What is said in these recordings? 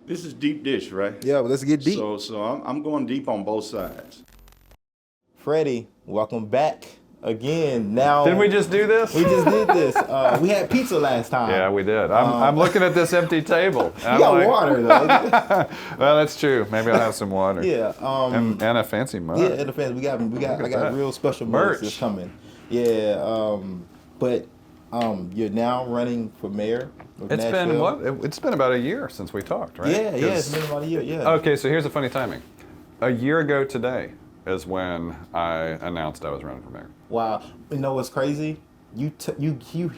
This is deep dish, right? Yeah, well, let's get deep. So I'm going deep on both sides. Freddie, welcome back again. Now, Didn't we just do this? We just did this. We had pizza last time. Yeah, we did. I'm looking at this empty table. You got water though. Well, that's true. Maybe I'll have some water. Yeah. And a fancy mug. Yeah, and the fans. I got real special merch that's coming. Yeah. But you're now running for mayor of It's Nashville. been what? It's been about a year since we talked, right? Yeah, it's been about a year. Yeah. Okay, so here's the funny timing. A year ago today is when I announced I was running for mayor. Wow. You know what's crazy? You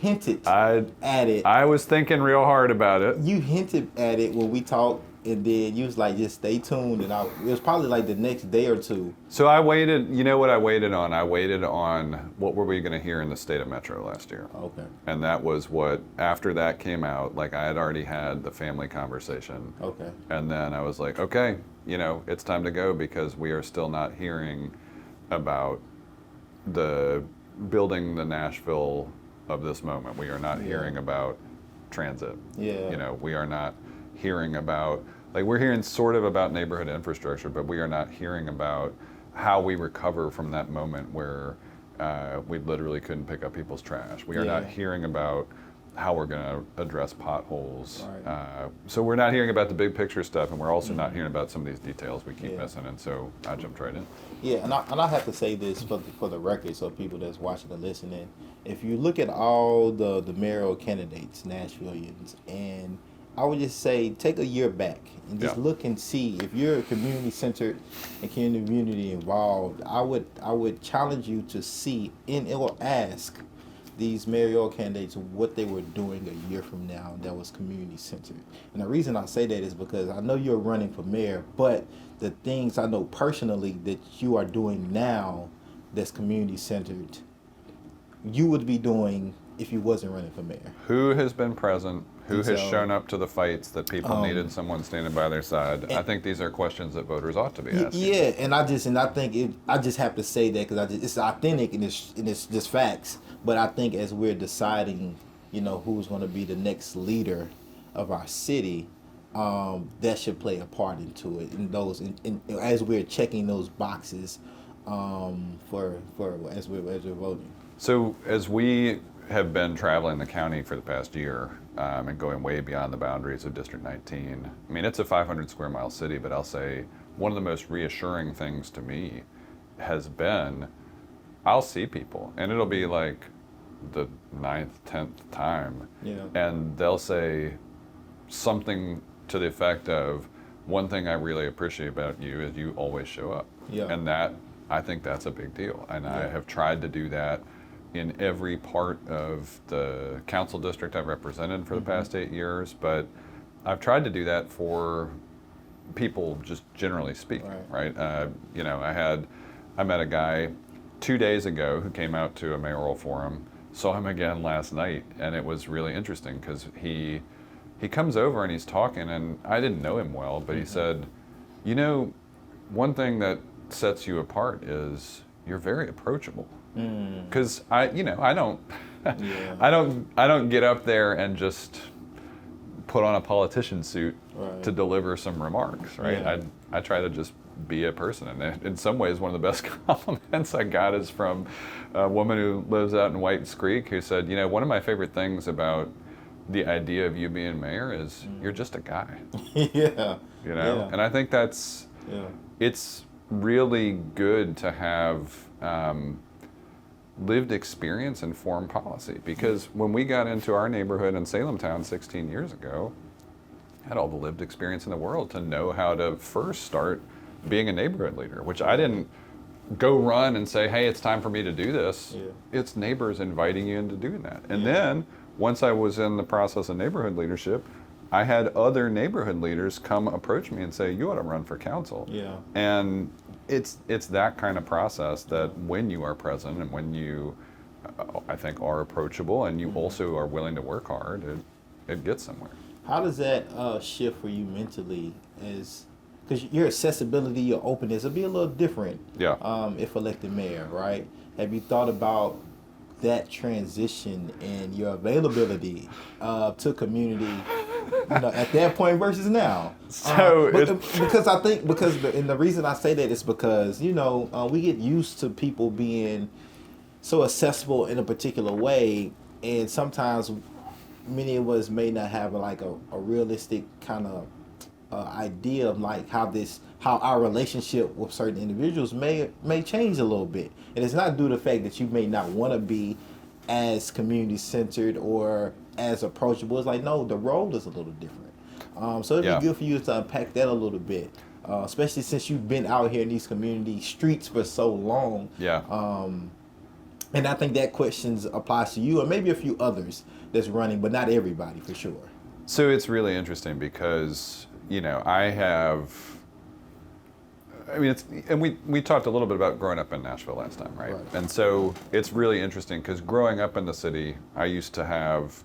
hinted at it. I was thinking real hard about it. You hinted at it when we talked, and then you was like, just stay tuned. And it was probably like the next day or two. So I waited, you know what I waited on? I waited on what were we going to hear in the state of Metro last year. Okay. And that was what, after that came out, like I had already had the family conversation. Okay. And then I was like, okay, it's time to go because we are still not hearing about the building the Nashville of this moment. We are not hearing about transit. Yeah. We are not hearing about, like we're hearing sort of about neighborhood infrastructure, but we are not hearing about how we recover from that moment where we literally couldn't pick up people's trash. We are not hearing about how we're going to address potholes. Right. So we're not hearing about the big picture stuff, and we're also not hearing about some of these details we keep missing, and so I jumped right in. Yeah, and I have to say this for the record, so people that's watching and listening, if you look at all the mayoral candidates, Nashvillians, and I would just say take a year back and just look and see if you're community centered and community involved. I would challenge you to see or ask these mayoral candidates what they were doing a year from now that was community centered. And the reason I say that is because I know you're running for mayor, but the things I know personally that you are doing now that's community centered, you would be doing if you wasn't running for mayor. Who has been present? Who has shown up to the fights that people needed someone standing by their side? I think these are questions that voters ought to be asking. Yeah, and I think I just have to say that because it's authentic and it's just facts. But I think as we're deciding, who's going to be the next leader of our city, that should play a part into it. In as we're checking those boxes, for as we're voting. So as we have been traveling the county for the past year and going way beyond the boundaries of District 19. I mean, it's a 500 square mile city, but I'll say one of the most reassuring things to me has been I'll see people, and it'll be like the 9th, 10th time, and they'll say something to the effect of, one thing I really appreciate about you is you always show up. And I think that's a big deal, and I have tried to do that in every part of the council district I've represented for the past 8 years, but I've tried to do that for people just generally speaking, right? I met a guy 2 days ago who came out to a mayoral forum, saw him again last night, and it was really interesting because he comes over and he's talking, and I didn't know him well, but he said, one thing that sets you apart is you're very approachable. Because I don't get up there and just put on a politician suit to deliver some remarks, right? I try to just be a person, and in some ways one of the best compliments I got is from a woman who lives out in Whites Creek who said, one of my favorite things about the idea of you being mayor is you're just a guy. And I think that's it's really good to have lived experience and foreign policy, because when we got into our neighborhood in Salem Town 16 years ago, I had all the lived experience in the world to know how to first start being a neighborhood leader, which I didn't go run and say, hey, it's time for me to do this. It's neighbors inviting you into doing that. And then once I was in the process of neighborhood leadership, I had other neighborhood leaders come approach me and say, you ought to run for council. And it's that kind of process that when you are present and when you, I think, are approachable and you also are willing to work hard, it gets somewhere. How does that shift for you mentally because your accessibility, your openness will be a little different if elected mayor, right? Have you thought about that transition and your availability to community, at that point versus now? Because I think and the reason I say that is because we get used to people being so accessible in a particular way, and sometimes many of us may not have like a realistic kind of idea of like how our relationship with certain individuals may change a little bit. And it's not due to the fact that you may not want to be as community centered or as approachable. It's like, no, the role is a little different. So it'd be good for you to unpack that a little bit, especially since you've been out here in these community streets for so long. Yeah. And I think that question applies to you and maybe a few others that's running, but not everybody for sure. So it's really interesting because, we talked a little bit about growing up in Nashville last time, right? And so it's really interesting because growing up in the city, I used to have,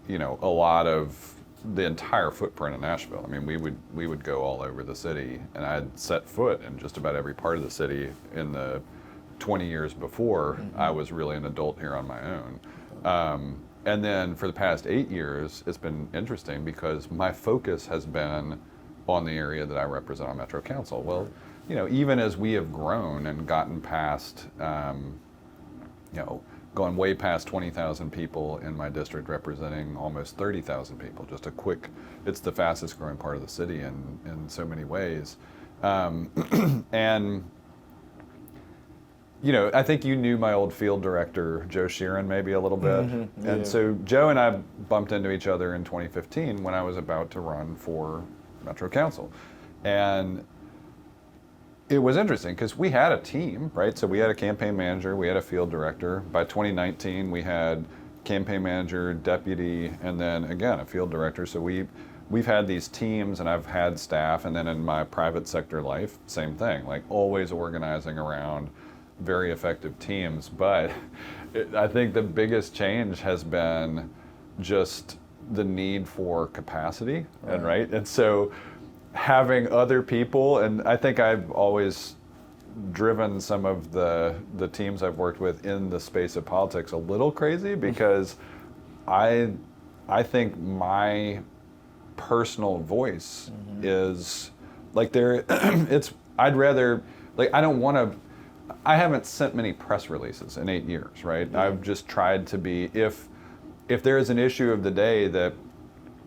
a lot of the entire footprint of Nashville. I mean, we would go all over the city, and I'd set foot in just about every part of the city in the 20 years before I was really an adult here on my own. And then for the past 8 years, it's been interesting because my focus has been on the area that I represent on Metro Council. Well, even as we have grown and gotten past, gone way past 20,000 people in my district, representing almost 30,000 people. It's the fastest growing part of the city in so many ways. And I think you knew my old field director, Joe Sheeran, maybe a little bit. Mm-hmm. Yeah. And so Joe and I bumped into each other in 2015 when I was about to run for Metro Council. And it was interesting because we had a team, right? So we had a campaign manager, we had a field director. By 2019, we had campaign manager, deputy, and then again, a field director. So we've had these teams, and I've had staff, and then in my private sector life, same thing, like always organizing around very effective teams. But I think the biggest change has been just the need for capacity, and so having other people, and I think I've always driven some of the teams I've worked with in the space of politics a little crazy because I think my personal voice is like I haven't sent many press releases in 8 years, right? Yeah. I've just tried to be, if there is an issue of the day that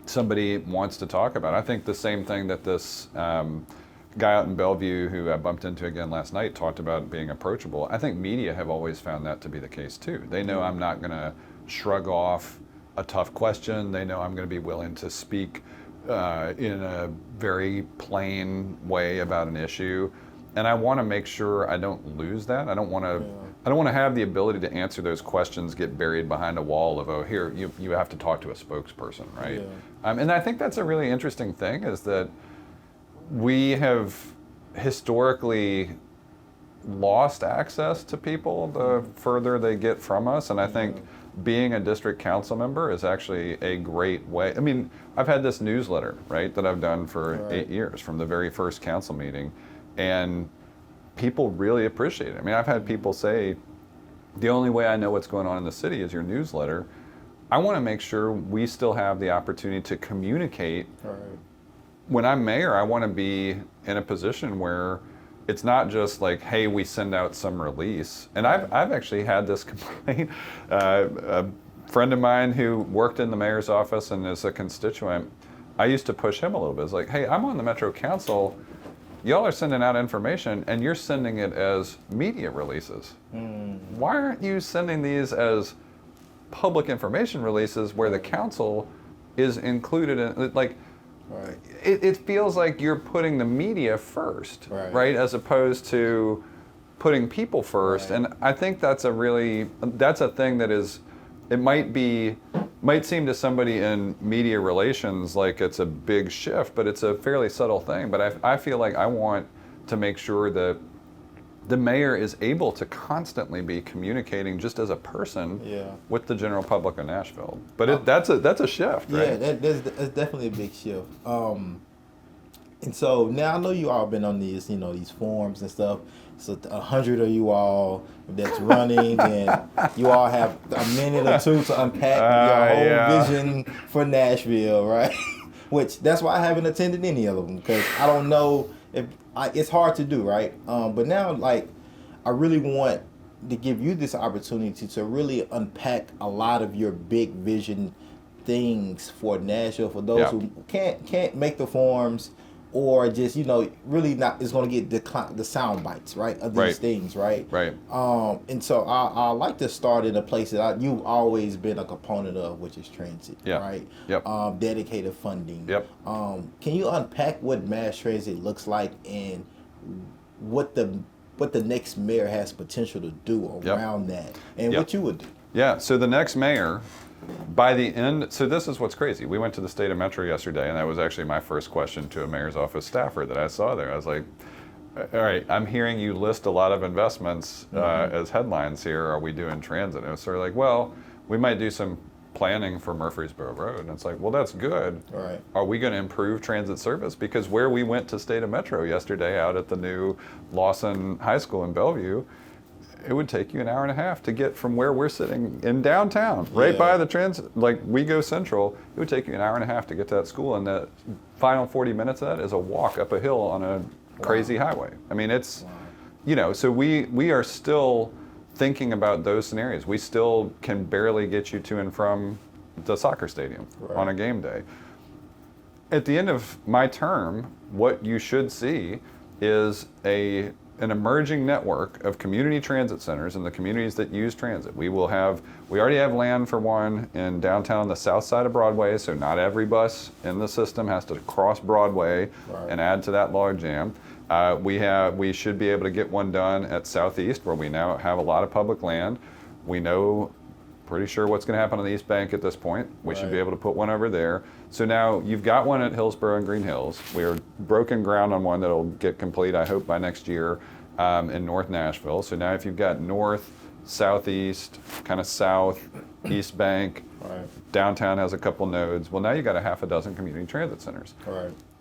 somebody wants to talk about, I think the same thing that this guy out in Bellevue who I bumped into again last night talked about being approachable. I think media have always found that to be the case too. They know I'm not going to shrug off a tough question. They know I'm going to be willing to speak in a very plain way about an issue. And I want to make sure I don't lose that. I don't want to have the ability to answer those questions, get buried behind a wall of, oh, here, you have to talk to a spokesperson, right? Yeah. And I think that's a really interesting thing, is that we have historically lost access to people the further they get from us. And I think being a district council member is actually a great way. I mean, I've had this newsletter, right, that I've done for 8 years from the very first council meeting. And people really appreciate it. I mean, I've had people say, the only way I know what's going on in the city is your newsletter. I want to make sure we still have the opportunity to communicate. Right. When I'm mayor, I want to be in a position where it's not just like, hey, we send out some release. And I've actually had this complaint. A friend of mine who worked in the mayor's office and is a constituent, I used to push him a little bit. It's like, hey, I'm on the Metro Council. Y'all are sending out information and you're sending it as media releases. Why aren't you sending these as public information releases where the council is included in, like, it feels like you're putting the media first, right? As opposed to putting people first. And I think that's a thing that is, it might seem to somebody in media relations like it's a big shift, but it's a fairly subtle thing. But I feel like I want to make sure that the mayor is able to constantly be communicating just as a person with the general public of Nashville. But that's a shift, right? Yeah, that's definitely a big shift. And so now I know you all been on these, these forums and stuff. So 100 of you all that's running, and you all have a minute or two to unpack your whole Yeah. vision for Nashville, right? Which that's why I haven't attended any of them, because I don't know if it's hard to do, right? But now, like, I really want to give you this opportunity to really unpack a lot of your big vision things for Nashville, for those Yeah. who can't make the forums, or just really not is going to get the sound bites, right, of these Right. things, right? Right. And so I like to start in a place that you've always been a component of, which is transit, Yeah. right? Yep. Dedicated funding. Yep. Can you unpack what mass transit looks like and what the next mayor has potential to do Yep. around that, and Yep. what you would do? Yeah, so the next mayor, by the end, so this is what's crazy. We went to the state of Metro yesterday, and that was actually my first question to a mayor's office staffer that I saw there. I was like, all right, I'm hearing you list a lot of investments as headlines here. Are we doing transit? And it was sort of like, well, we might do some planning for Murfreesboro Road. And it's like, well, that's good. Right. Are we going to improve transit service? Because where we went to state of Metro yesterday out at the new Lawson High School in Bellevue, it would take you an hour and a half to get from where we're sitting in downtown, right Yeah. by the transit, like we go central. It would take you an hour and a half to get to that school, and the final 40 minutes of that is a walk up a hill on a crazy highway. I mean, it's, so we are still thinking about those scenarios. We still can barely get you to and from the soccer stadium on a game day. At the end of my term, what you should see is an emerging network of community transit centers in the communities that use transit. We already have land for one in downtown on the south side of Broadway, so not every bus in the system has to cross Broadway and add to that log jam. We should be able to get one done at Southeast, where we now have a lot of public land. We know pretty sure what's going to happen on the East Bank at this point. We should be able to put one over there. So now you've got one at Hillsborough and Green Hills. We're broken ground on one that'll get complete, I hope, by next year in North Nashville. So now if you've got North, Southeast, kind of South, East Bank, downtown has a couple nodes. Well, now you've got a half a dozen community transit centers.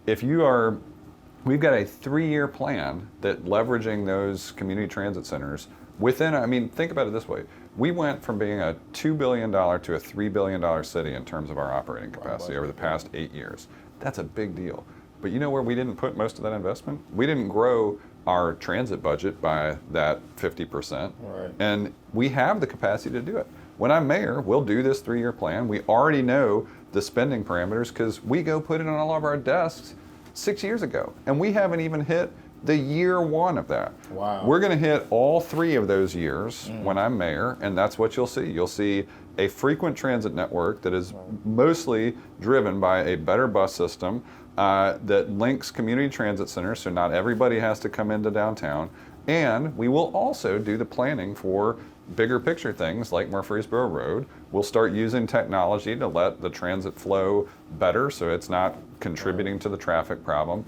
We've got a 3-year plan that leveraging those community transit centers think about it this way. We went from being a $2 billion to a $3 billion city in terms of our operating capacity over the past 8 years. That's a big deal. But you know where we didn't put most of that investment? We didn't grow our transit budget by that 50%. And we have the capacity to do it. When I'm mayor, we'll do this 3-year plan. We already know the spending parameters because we go put it on all of our desks 6 years ago. And we haven't even hit the year 1 of that. We're going to hit all 3 of those years when I'm mayor, and that's what you'll see. You'll see a frequent transit network that is mostly driven by a better bus system that links community transit centers, so not everybody has to come into downtown. And we will also do the planning for bigger picture things like Murfreesboro Road. We'll start using technology to let the transit flow better so it's not contributing to the traffic problem.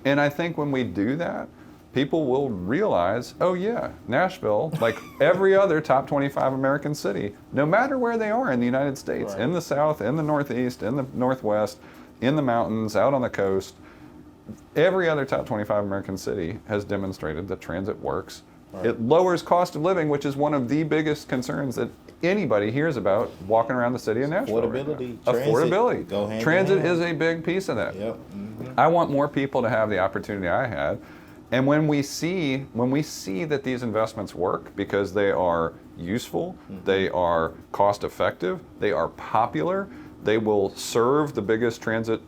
And I think when we do that, people will realize, oh yeah, Nashville, like every other top 25 American city, no matter where they are in the United States, in the South, in the Northeast, in the Northwest, in the mountains, out on the coast, every other top 25 American city has demonstrated that transit works. It lowers cost of living, which is one of the biggest concerns that anybody hears about walking around the city of Nashville. Affordability. Affordability. Go hand in Transit hand. is a big piece of that. I want more people to have the opportunity I had. And when we see that these investments work because they are useful, they are cost effective, they are popular, they will serve the biggest transit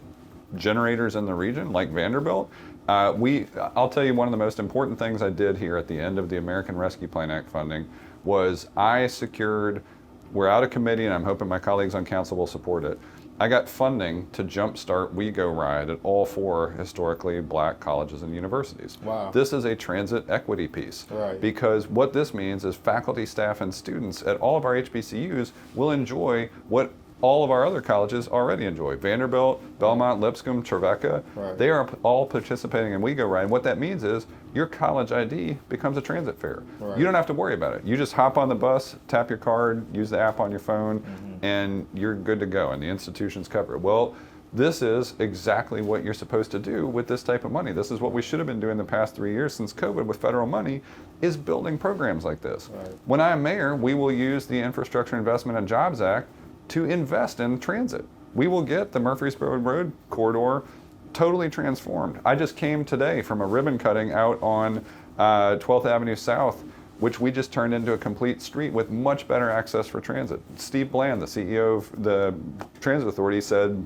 generators in the region, like Vanderbilt. I'll tell you one of the most important things I did here at the end of the American Rescue Plan Act funding was we're out of committee and I'm hoping my colleagues on council will support it. I got funding to jumpstart We Go Ride at all 4 historically black colleges and universities. This is a transit equity piece. Because what this means is faculty, staff, and students at all of our HBCUs will enjoy what all of our other colleges already enjoy. Vanderbilt, Belmont, Lipscomb, Trevecca, they are all participating in We Go Ride. And what that means is your college ID becomes a transit fare. You don't have to worry about it. You just hop on the bus, tap your card, use the app on your phone, and you're good to go, and the institutions cover it. Well, this is exactly what you're supposed to do with this type of money. This is what we should have been doing the past 3 years since COVID with federal money, is building programs like this. Right. When I'm mayor, we will use the Infrastructure Investment and Jobs Act to invest in transit. We will get the Murfreesboro Road corridor totally transformed. I just came today from a ribbon cutting out on 12th Avenue South, which we just turned into a complete street with much better access for transit. Steve Bland, the CEO of the Transit Authority, said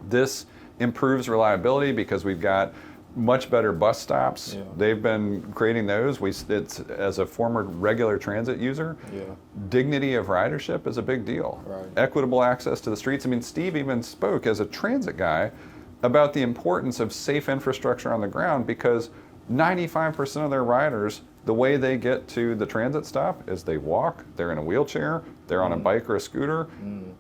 this improves reliability because we've got much better bus stops. Yeah. They've been creating those. It's, as a former regular transit user, Yeah. dignity of ridership is a big deal. Right. Equitable access to the streets. I mean, Steve even spoke as a transit guy about the importance of safe infrastructure on the ground, because 95% of their riders, the way they get to the transit stop is they walk, they're in a wheelchair, they're on a bike or a scooter.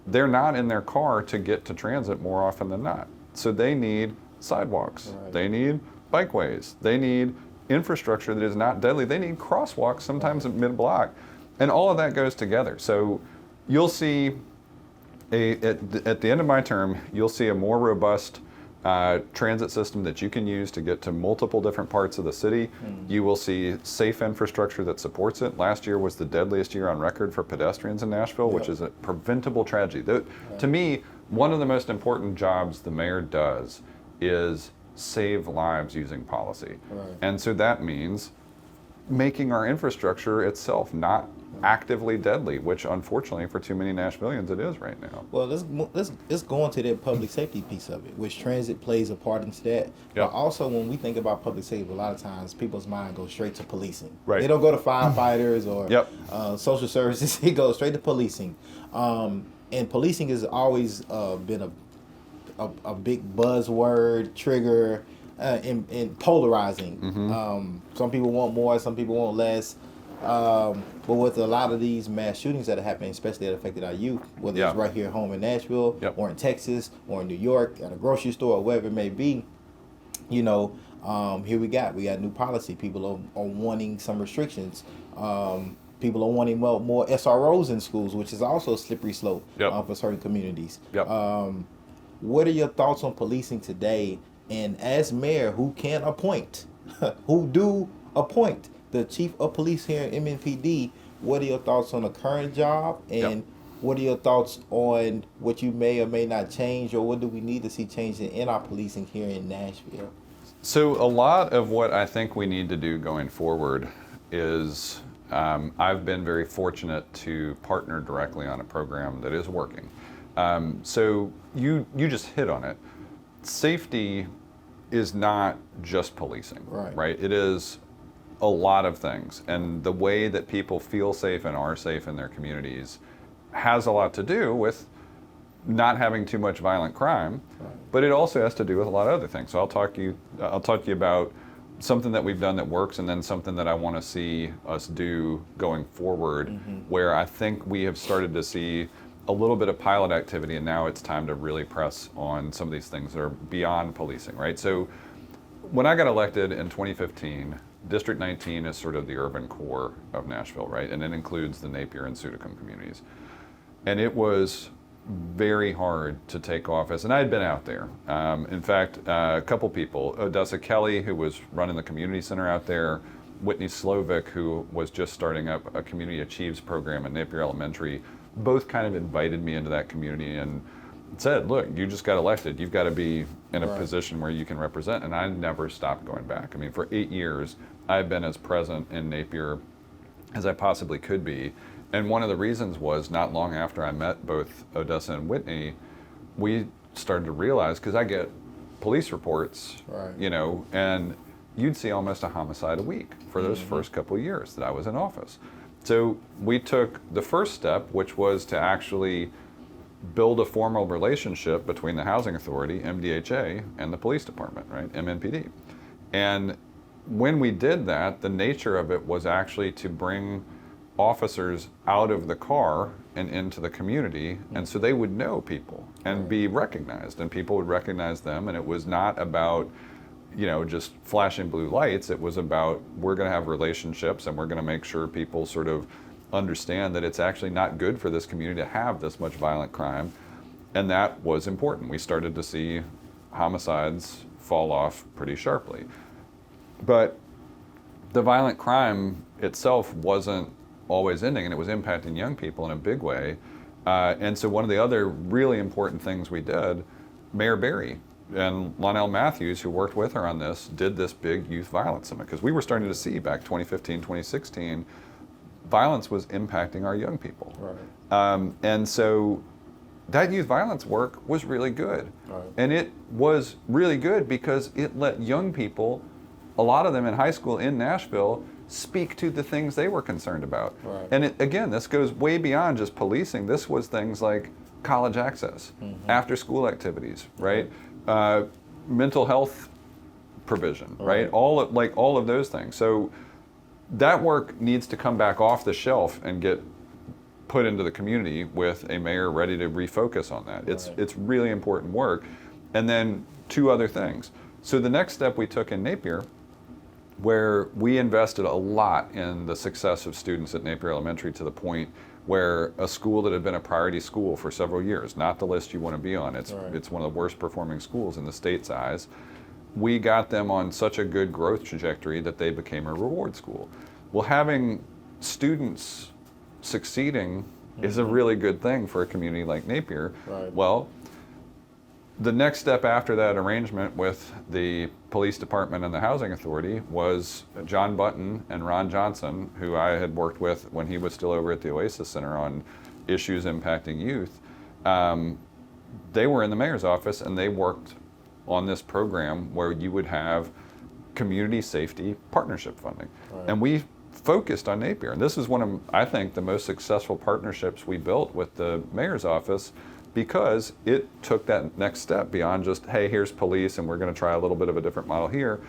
They're not in their car to get to transit more often than not. So they need sidewalks, Right. they need bikeways, they need infrastructure that is not deadly, they need crosswalks sometimes at mid-block. And all of that goes together. So you'll see, at the end of my term, you'll see a more robust transit system that you can use to get to multiple different parts of the city. You will see safe infrastructure that supports it. Last year was the deadliest year on record for pedestrians in Nashville, which is a preventable tragedy. To me, one of the most important jobs the mayor does is save lives using policy. Right. And so that means making our infrastructure itself not actively deadly, which unfortunately for too many Nashvillians it is right now. Well, let's go into that public safety piece of it, which transit plays a part into that. But also, when we think about public safety, a lot of times people's mind goes straight to policing. Right. They don't go to firefighters or social services. They go straight to policing. And policing has always been a big buzzword, trigger, and polarizing. Some people want more, some people want less. But with a lot of these mass shootings that are happening, especially that affected our youth, whether it's right here at home in Nashville, or in Texas, or in New York, at a grocery store, or wherever it may be, you know, here we got new policy. People are wanting some restrictions. People are wanting more SROs in schools, which is also a slippery slope for certain communities. What are your thoughts on policing today? And as mayor, who can appoint, who do appoint the chief of police here at MNPD, what are your thoughts on the current job? And what are your thoughts on what you may or may not change, or what do we need to see changing in our policing here in Nashville? So a lot of what I think we need to do going forward is, I've been very fortunate to partner directly on a program that is working. So you just hit on it. Safety is not just policing, right? It is a lot of things, and the way that people feel safe and are safe in their communities has a lot to do with not having too much violent crime, but it also has to do with a lot of other things. So I'll talk to you about something that we've done that works, and then something that I want to see us do going forward, where I think we have started to see a little bit of pilot activity, and now it's time to really press on some of these things that are beyond policing, right? So when I got elected in 2015, District 19 is sort of the urban core of Nashville, right? And it includes the Napier and Sudicum communities. And it was very hard to take office, and I had been out there. In fact, a couple people, Odessa Kelly, who was running the community center out there, Whitney Slovic, who was just starting up a Community Achieves program at Napier Elementary, both kind of invited me into that community and said, look, you just got elected. You've got to be in a position where you can represent. And I never stopped going back. I mean, for 8 years, I've been as present in Napier as I possibly could be. And one of the reasons was, not long after I met both Odessa and Whitney, we started to realize, because I get police reports, you know, and you'd see almost a homicide a week for those first couple of years that I was in office. So we took the first step, which was to actually build a formal relationship between the Housing Authority, MDHA, and the police department, right, MNPD. And when we did that, the nature of it was actually to bring officers out of the car and into the community, and so they would know people and be recognized, and people would recognize them. And it was not about, you know, just flashing blue lights. It was about, we're going to have relationships, and we're going to make sure people sort of understand that it's actually not good for this community to have this much violent crime. And that was important. We started to see homicides fall off pretty sharply. But the violent crime itself wasn't always ending, and it was impacting young people in a big way. And so one of the other really important things we did, Mayor Berry and Lonell Matthews, who worked with her on this, did this big youth violence summit, because we were starting to see back 2015, 2016, violence was impacting our young people. Right. And so that youth violence work was really good. Right. And it was really good because it let young people, a lot of them in high school in Nashville, speak to the things they were concerned about. Right. And again, this goes way beyond just policing. This was things like college access, after school activities, right? Mental health provision, right? All of those things. So that work needs to come back off the shelf and get put into the community with a mayor ready to refocus on that. It's really important work. And then two other things. So the next step we took in Napier, where we invested a lot in the success of students at Napier Elementary, to the point where a school that had been a priority school for several years, not the list you want to be on, it's one of the worst performing schools in the state's eyes, we got them on such a good growth trajectory that they became a reward school. Well, having students succeeding is a really good thing for a community like Napier. Right. Well, the next step after that arrangement with the police department and the housing authority was John Button and Ron Johnson, who I had worked with when he was still over at the Oasis Center on issues impacting youth. They were in the mayor's office, and they worked on this program where you would have community safety partnership funding. Right. And we focused on Napier. And this is one of, I think, the most successful partnerships we built with the mayor's office, because it took that next step beyond just, hey, here's police and we're going to try a little bit of a different model here.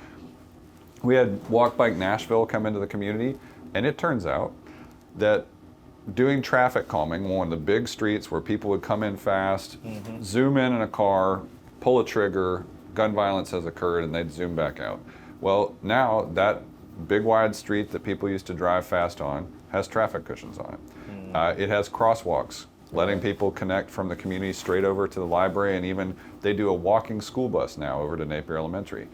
We had Walk Bike Nashville come into the community, and it turns out that doing traffic calming, one of the big streets where people would come in fast, zoom in a car, pull a trigger, gun violence has occurred, and they'd zoom back out. Well, now that big wide street that people used to drive fast on has traffic cushions on it. It has crosswalks, letting people connect from the community straight over to the library, and even they do a walking school bus now over to Napier Elementary.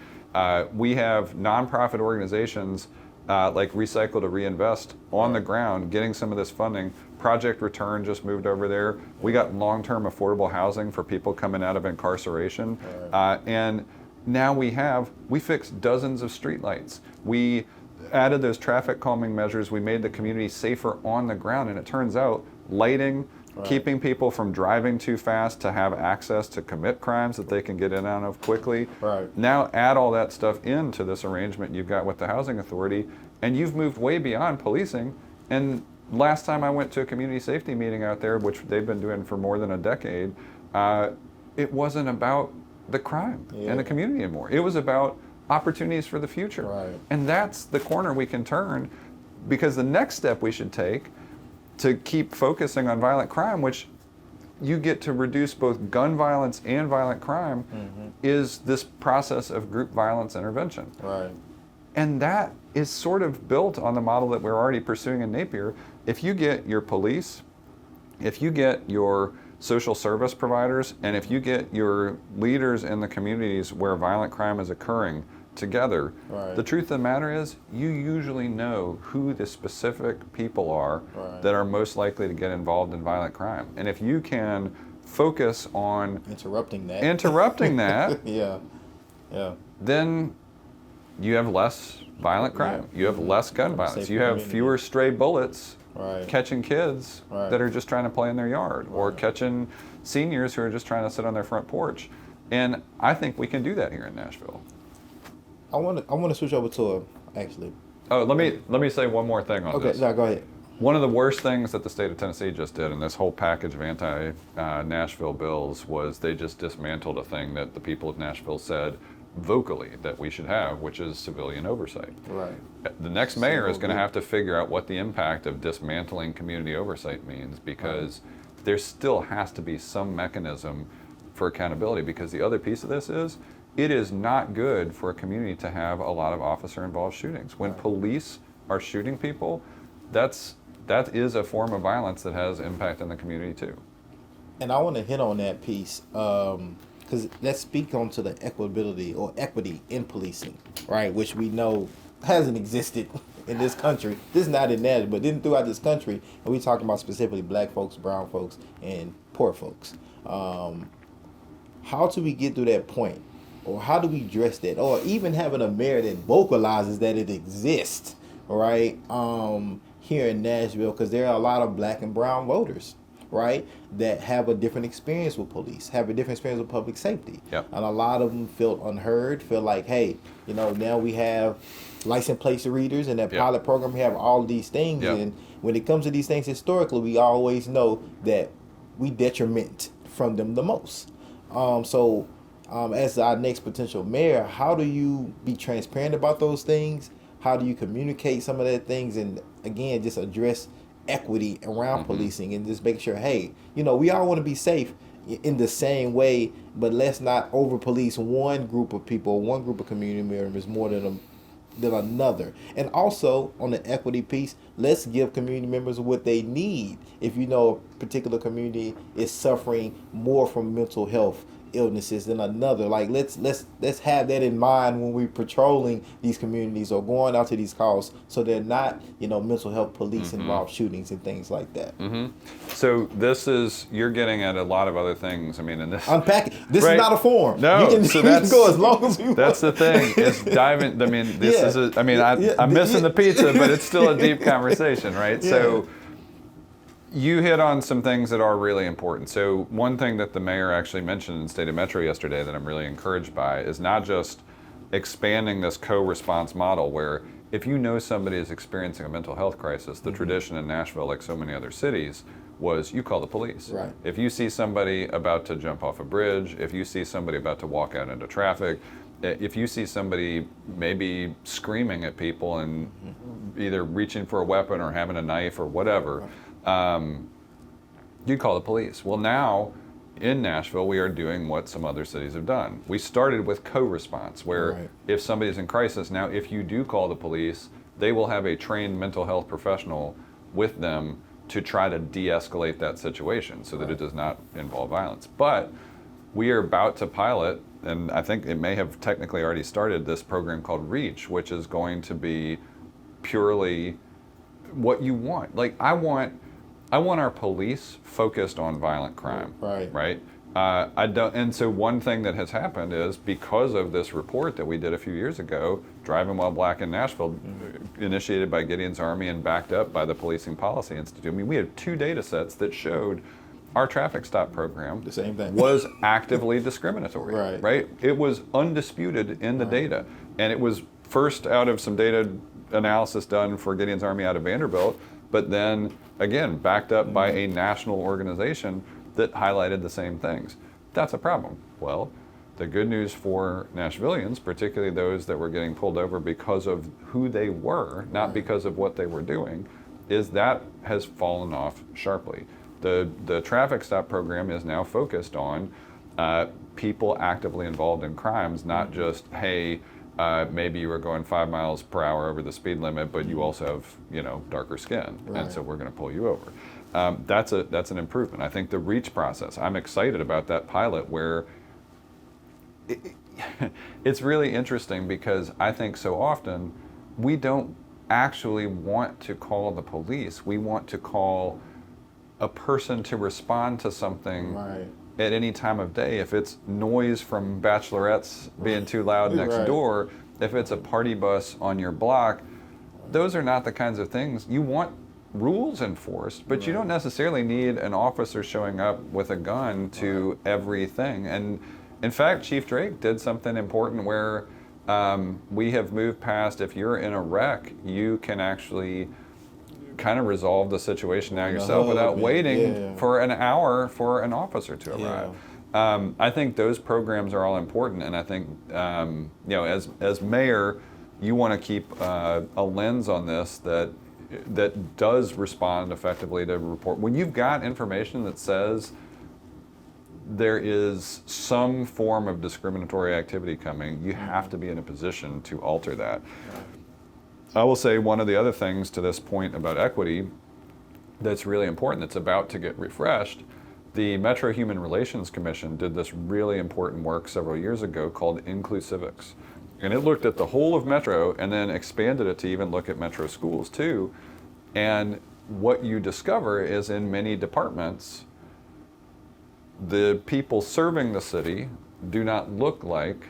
We have nonprofit organizations like Recycle to Reinvest on the ground getting some of this funding. Project Return just moved over there. We got long-term affordable housing for people coming out of incarceration. And now we fixed dozens of streetlights. We added those traffic calming measures. We made the community safer on the ground, and it turns out lighting, keeping people from driving too fast to have access to commit crimes that they can get in and out of quickly. Now add all that stuff into this arrangement you've got with the housing authority, and you've moved way beyond policing. And last time I went to a community safety meeting out there, which they've been doing for more than a decade, it wasn't about the crime in the community anymore. It was about opportunities for the future. And that's the corner we can turn, because the next step we should take to keep focusing on violent crime, which you get to reduce both gun violence and violent crime, is this process of group violence intervention. And that is sort of built on the model that we're already pursuing in Napier. If you get your police, if you get your social service providers, and if you get your leaders in the communities where violent crime is occurring together, the truth of the matter is you usually know who the specific people are that are most likely to get involved in violent crime. And if you can focus on interrupting that, then you have less violent crime. You have less gun violence. You have fewer stray bullets catching kids that are just trying to play in their yard, or catching seniors who are just trying to sit on their front porch. And I think we can do that here in Nashville. I want to switch over to actually. Oh, let me say one more thing on this. Okay, no, go ahead. One of the worst things that the state of Tennessee just did in this whole package of anti-Nashville bills was they just dismantled a thing that the people of Nashville said vocally that we should have, which is civilian oversight. The next mayor is going to have to figure out what the impact of dismantling community oversight means, because there still has to be some mechanism for accountability, because the other piece of this is it is not good for a community to have a lot of officer-involved shootings. When police are shooting people, that is a form of violence that has impact on the community too. And I want to hit on that piece because let's speak on to the equitability or equity in policing, right? Which we know hasn't existed in this country. This is not in Nashville, but then throughout this country, and we talking about specifically black folks, brown folks, and poor folks. How do we get through that point? Or how do we address that? Or even having a mayor that vocalizes that it exists, right? Here in Nashville, because there are a lot of black and brown voters, right, that have a different experience with police, have a different experience with public safety. Yep. And a lot of them feel unheard, feel like, hey, now we have license plate readers and that Yep. pilot program, we have all these things. Yep. And when it comes to these things historically, we always know that we detriment from them the most. As our next potential mayor, how do you be transparent about those things? How do you communicate some of that things? And again, just address equity around policing and just make sure, hey, we all want to be safe in the same way, but let's not over police one group of people, one group of community members more than another. And also on the equity piece, let's give community members what they need. If a particular community is suffering more from mental health illnesses than another, like let's have that in mind when we're patrolling these communities or going out to these calls, so they're not mental health police involved shootings and things like that. So you're getting at a lot of other things. I mean, in this Unpack it. This Right. is not a forum. No, you can, so you can that's- go as long as you want. That's the thing. Is diving. I mean, this Yeah. is. I'm missing the pizza, but it's still a deep conversation, right? Yeah. So you hit on some things that are really important. So one thing that the mayor actually mentioned in State of Metro yesterday that I'm really encouraged by is not just expanding this co-response model where if somebody is experiencing a mental health crisis, the tradition in Nashville, like so many other cities, was you call the police. Right. If you see somebody about to jump off a bridge, if you see somebody about to walk out into traffic, if you see somebody maybe screaming at people and either reaching for a weapon or having a knife or whatever, you'd call the police. Well, now in Nashville, we are doing what some other cities have done. We started with co-response, where Right. if somebody's in crisis, now if you do call the police, they will have a trained mental health professional with them to try to de-escalate that situation so that it does not involve violence. But we are about to pilot, and I think it may have technically already started, this program called REACH, which is going to be purely what you want. Like I want our police focused on violent crime. Right. I don't. And so one thing that has happened is because of this report that we did a few years ago, Driving While Black in Nashville, initiated by Gideon's Army and backed up by the Policing Policy Institute. I mean, we had 2 data sets that showed our traffic stop program The same thing. was actively discriminatory. Right. It was undisputed in the data, and it was first out of some data analysis done for Gideon's Army out of Vanderbilt, but then again backed up by a national organization that highlighted the same things. That's a problem. Well, the good news for Nashvillians, particularly those that were getting pulled over because of who they were, not because of what they were doing, is that has fallen off sharply. The traffic stop program is now focused on people actively involved in crimes, not just, hey, maybe you were going 5 miles per hour over the speed limit, but you also have darker skin, and so we're going to pull you over. That's an improvement. I think the REACH process, I'm excited about that pilot where it's really interesting because I think so often we don't actually want to call the police. We want to call a person to respond to something at any time of day. If it's noise from bachelorettes being too loud next door, if it's a party bus on your block, those are not the kinds of things you want rules enforced, but you don't necessarily need an officer showing up with a gun to everything. And in fact, Chief Drake did something important where we have moved past, if you're in a wreck, you can actually kind of resolve the situation now yourself without waiting for an hour for an officer to arrive. I think those programs are all important, and I think as mayor, you want to keep a lens on this that does respond effectively to report. When you've got information that says there is some form of discriminatory activity coming, you have to be in a position to alter that. I will say one of the other things to this point about equity that's really important, that's about to get refreshed, the Metro Human Relations Commission did this really important work several years ago called Inclusivics. And it looked at the whole of Metro and then expanded it to even look at Metro schools too. And what you discover is in many departments, the people serving the city do not look like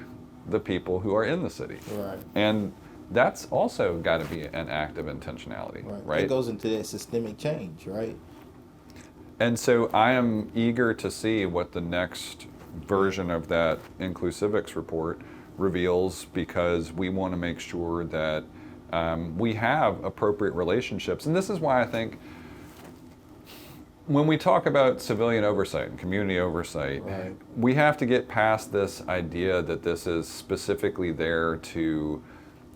the people who are in the city. Right. And that's also got to be an act of intentionality, right? It goes into that systemic change, right? And so I am eager to see what the next version of that Inclusivics report reveals, because we want to make sure that we have appropriate relationships. And this is why I think when we talk about civilian oversight and community oversight, right, we have to get past this idea that this is specifically there to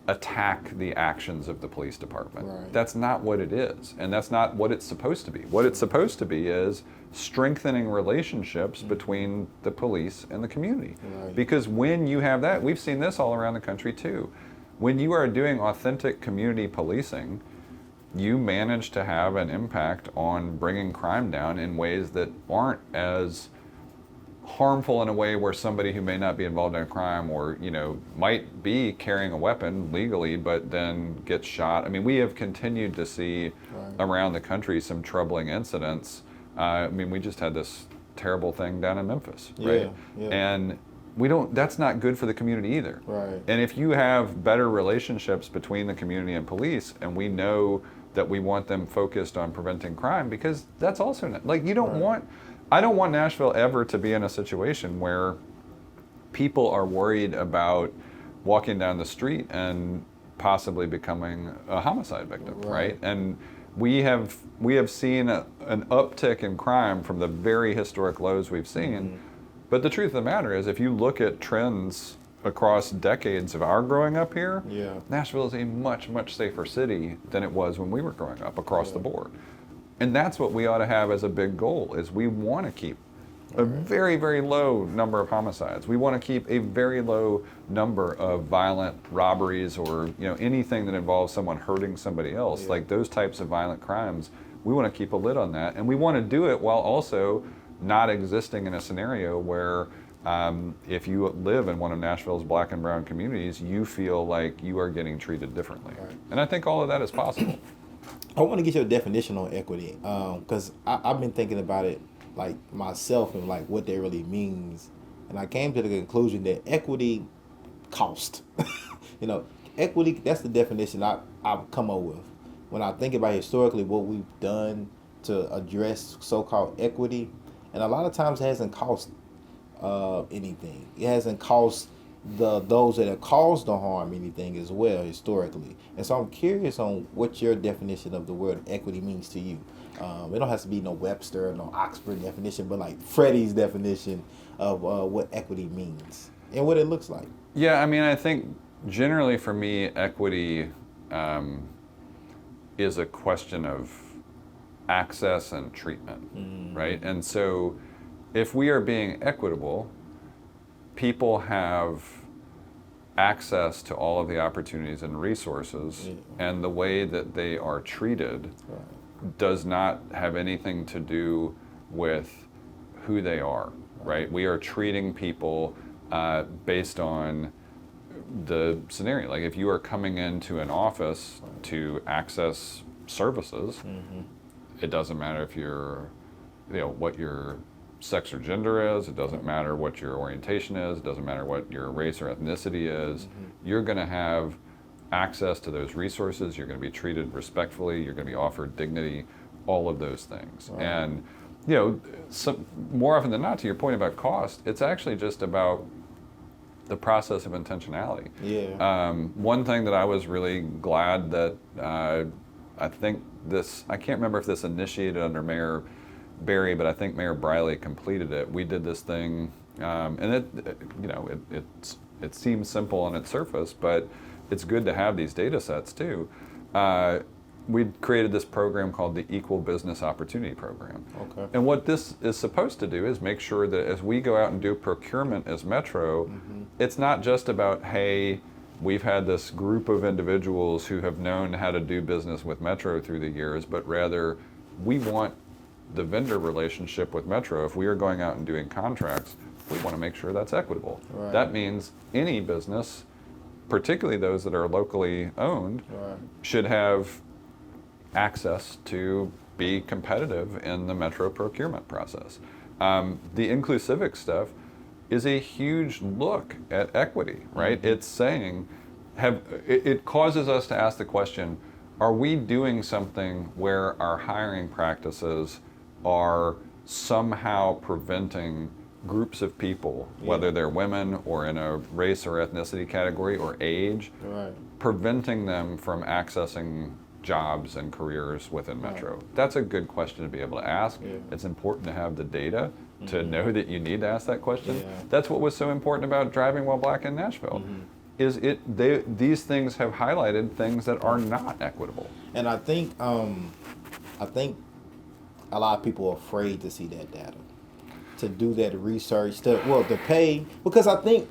attack the actions of the police department. Right. That's not what it is, and that's not what it's supposed to be. What it's supposed to be is strengthening relationships between the police and the community. Right. Because when you have that, we've seen this all around the country too. When you are doing authentic community policing, you manage to have an impact on bringing crime down in ways that aren't as harmful in a way where somebody who may not be involved in a crime or, you know, might be carrying a weapon legally but then gets shot. I mean, we have continued to see around the country some troubling incidents. I mean, we just had this terrible thing down in Memphis, right? Yeah. And that's not good for the community either. Right. And if you have better relationships between the community and police, and we know that we want them focused on preventing crime, because that's also not, like, I don't want Nashville ever to be in a situation where people are worried about walking down the street and possibly becoming a homicide victim, right? And we have seen an uptick in crime from the very historic lows we've seen. But the truth of the matter is, if you look at trends across decades of our growing up here, Nashville is a much, much safer city than it was when we were growing up across the board. And that's what we ought to have as a big goal, is we want to keep a very, very low number of homicides. We want to keep a very low number of violent robberies or, you know, anything that involves someone hurting somebody else. Like those types of violent crimes, we want to keep a lid on that. And we want to do it while also not existing in a scenario where if you live in one of Nashville's black and brown communities, you feel like you are getting treated differently. And I think all of that is possible. I want to get your definition on equity, because I've been thinking about it like myself and like what that really means, and I came to the conclusion that equity cost. You know, equity, that's the definition I've come up with. When I think about historically what we've done to address so-called equity, and a lot of times it hasn't cost anything. It hasn't cost those that have caused the harm anything as well historically. And so I'm curious on what your definition of the word equity means to you. It don't have to be no Webster or no Oxford definition, but like Freddie's definition of what equity means and what it looks like. Yeah, I mean, I think generally for me, equity is a question of access and treatment, right? And so if we are being equitable, people have access to all of the opportunities and resources, and the way that they are treated does not have anything to do with who they are, right? We are treating people based on the scenario. Like if you are coming into an office to access services, it doesn't matter if you're, you know, what your sex or gender is, it doesn't matter what your orientation is, it doesn't matter what your race or ethnicity is, you're going to have access to those resources, you're going to be treated respectfully, you're going to be offered dignity, all of those things. And, you know, more often than not, to your point about cost, it's actually just about the process of intentionality. One thing that I was really glad that I think I can't remember if this initiated under Mayor Barry, but I think Mayor Briley completed it. We did this thing, and it seems simple on its surface, but it's good to have these data sets too. We created this program called the Equal Business Opportunity Program. And what this is supposed to do is make sure that as we go out and do procurement as Metro, it's not just about, hey, we've had this group of individuals who have known how to do business with Metro through the years, but rather we want the vendor relationship with Metro, if we are going out and doing contracts, we want to make sure that's equitable. Right. That means any business, particularly those that are locally owned, Right. should have access to be competitive in the Metro procurement process. The inclusivic stuff is a huge look at equity, right? Mm-hmm. It's saying, it causes us to ask the question, are we doing something where our hiring practices are somehow preventing groups of people, whether they're women or in a race or ethnicity category or age, Right. preventing them from accessing jobs and careers within Metro? That's a good question to be able to ask. Yeah. It's important to have the data to know that you need to ask that question. Yeah. That's what was so important about Driving While Black in Nashville. Is these things have highlighted things that are not equitable. And I think a lot of people are afraid to see that data, to do that research, to pay, because I think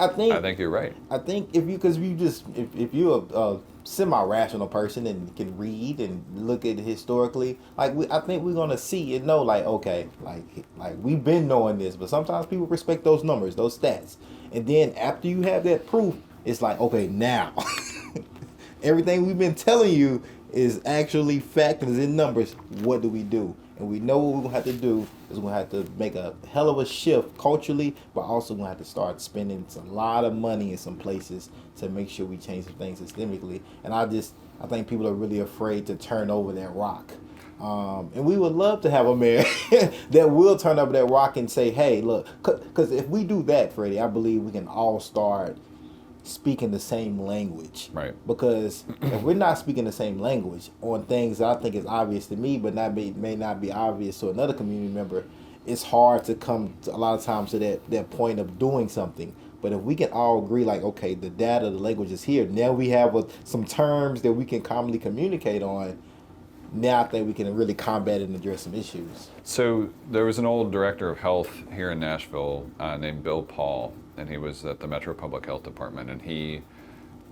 You're right. I think if you're a semi-rational person and can read and look at it historically, I think we're gonna see and know, okay, we've been knowing this, but sometimes people respect those numbers, those stats, and then after you have that proof, it's like, okay, now everything we've been telling you is actually fact and is in numbers. What do we do? And we know what we're gonna have to do is we're gonna have to make a hell of a shift culturally, but also gonna have to start spending a lot of money in some places to make sure we change some things systemically. And I think people are really afraid to turn over that rock. And we would love to have a mayor that will turn over that rock and say, hey, look, because if we do that, Freddie, I believe we can all start speaking the same language. Right. Because if we're not speaking the same language on things that I think is obvious to me, but may not be obvious to another community member, it's hard to come a lot of times to that point of doing something. But if we can all agree, okay, the data, the language is here. Now we have some terms that we can commonly communicate on. Now I think we can really combat and address some issues. So there was an old director of health here in Nashville named Bill Paul, and he was at the Metro Public Health Department, and he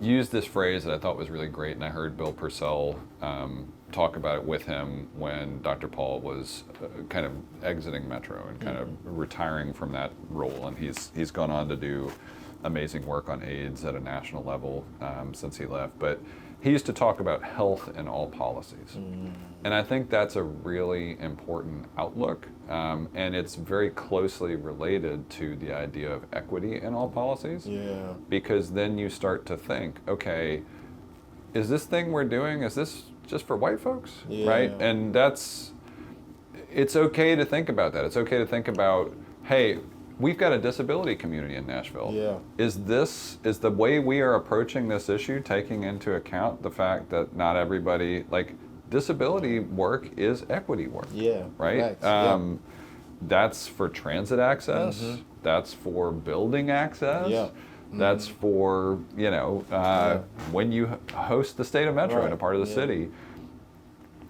used this phrase that I thought was really great, and I heard Bill Purcell talk about it with him when Dr. Paul was kind of exiting Metro and kind of retiring from that role, and he's gone on to do amazing work on AIDS at a national level since he left. But he used to talk about health in all policies. And I think that's a really important outlook. And it's very closely related to the idea of equity in all policies. Yeah. Because then you start to think, okay, is this thing we're doing, is this just for white folks? Yeah. Right? And it's okay to think about that. It's okay to think about, hey, we've got a disability community in Nashville. Yeah. Is the way we are approaching this issue taking into account the fact that not everybody, disability work is equity work? Yeah. Right? Facts. That's for transit access. That's for building access. Yeah. That's for, when you host the state of Metro in a part of the city,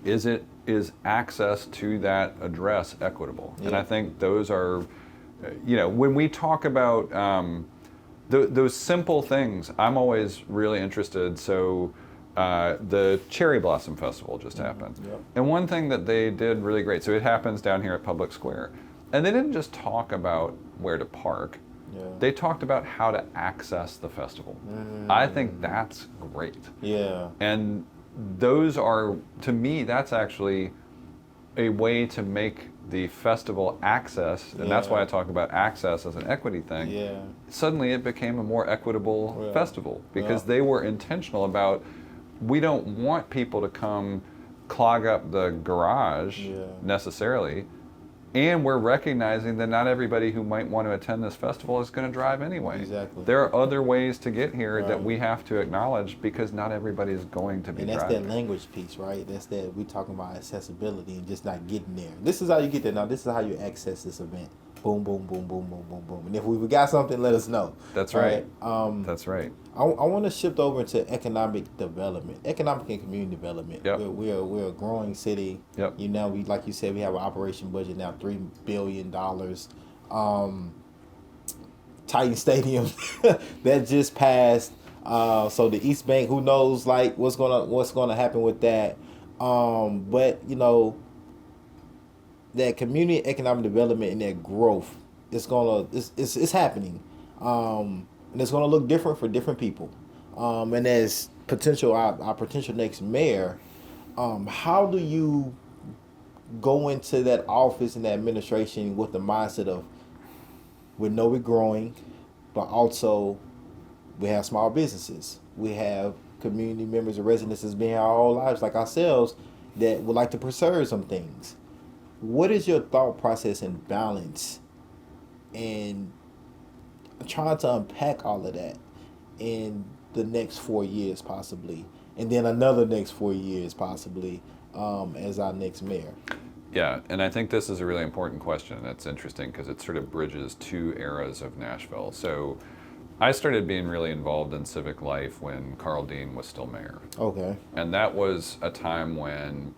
is access to that address equitable? Yeah. And I think those are, when we talk about those simple things, I'm always really interested. So the Cherry Blossom Festival just happened. Yep. And one thing that they did really great, so it happens down here at Public Square. And they didn't just talk about where to park. Yeah. They talked about how to access the festival. I think that's great. Yeah. And those are, to me, that's actually a way to make the festival access, and that's why I talk about access as an equity thing. Yeah. Suddenly it became a more equitable festival because Yeah. they were intentional about, we don't want people to come clog up the garage necessarily. And we're recognizing that not everybody who might want to attend this festival is going to drive anyway. Exactly. There are other ways to get here that Right. we have to acknowledge because not everybody is going to be And that's driving. that language piece, right? That's that we talking about accessibility and just not getting there. This is how you get there now. This is how you access this event. Boom, boom, boom, boom, boom, boom, boom. And if we got something, let us know. That's All right. That's right. I want to shift over to economic development, economic and community development. Yep. We're a growing city. Yep. We, like you said, we have an operation budget now, $3 billion. Titan Stadium that just passed. So the East Bank, who knows what's gonna happen with that. But that community economic development and that growth is it's happening, and it's gonna look different for different people. And as our potential next mayor, how do you go into that office and that administration with the mindset of we know we're growing, but also we have small businesses, we have community members and residents that's been here our whole lives like ourselves that would like to preserve some things. What is your thought process and balance and trying to unpack all of that in the next 4 years possibly, and then another next 4 years possibly, as our next mayor? Yeah, and I think this is a really important question. That's interesting because it sort of bridges two eras of Nashville. So I started being really involved in civic life when Carl Dean was still mayor. Okay. And that was a time when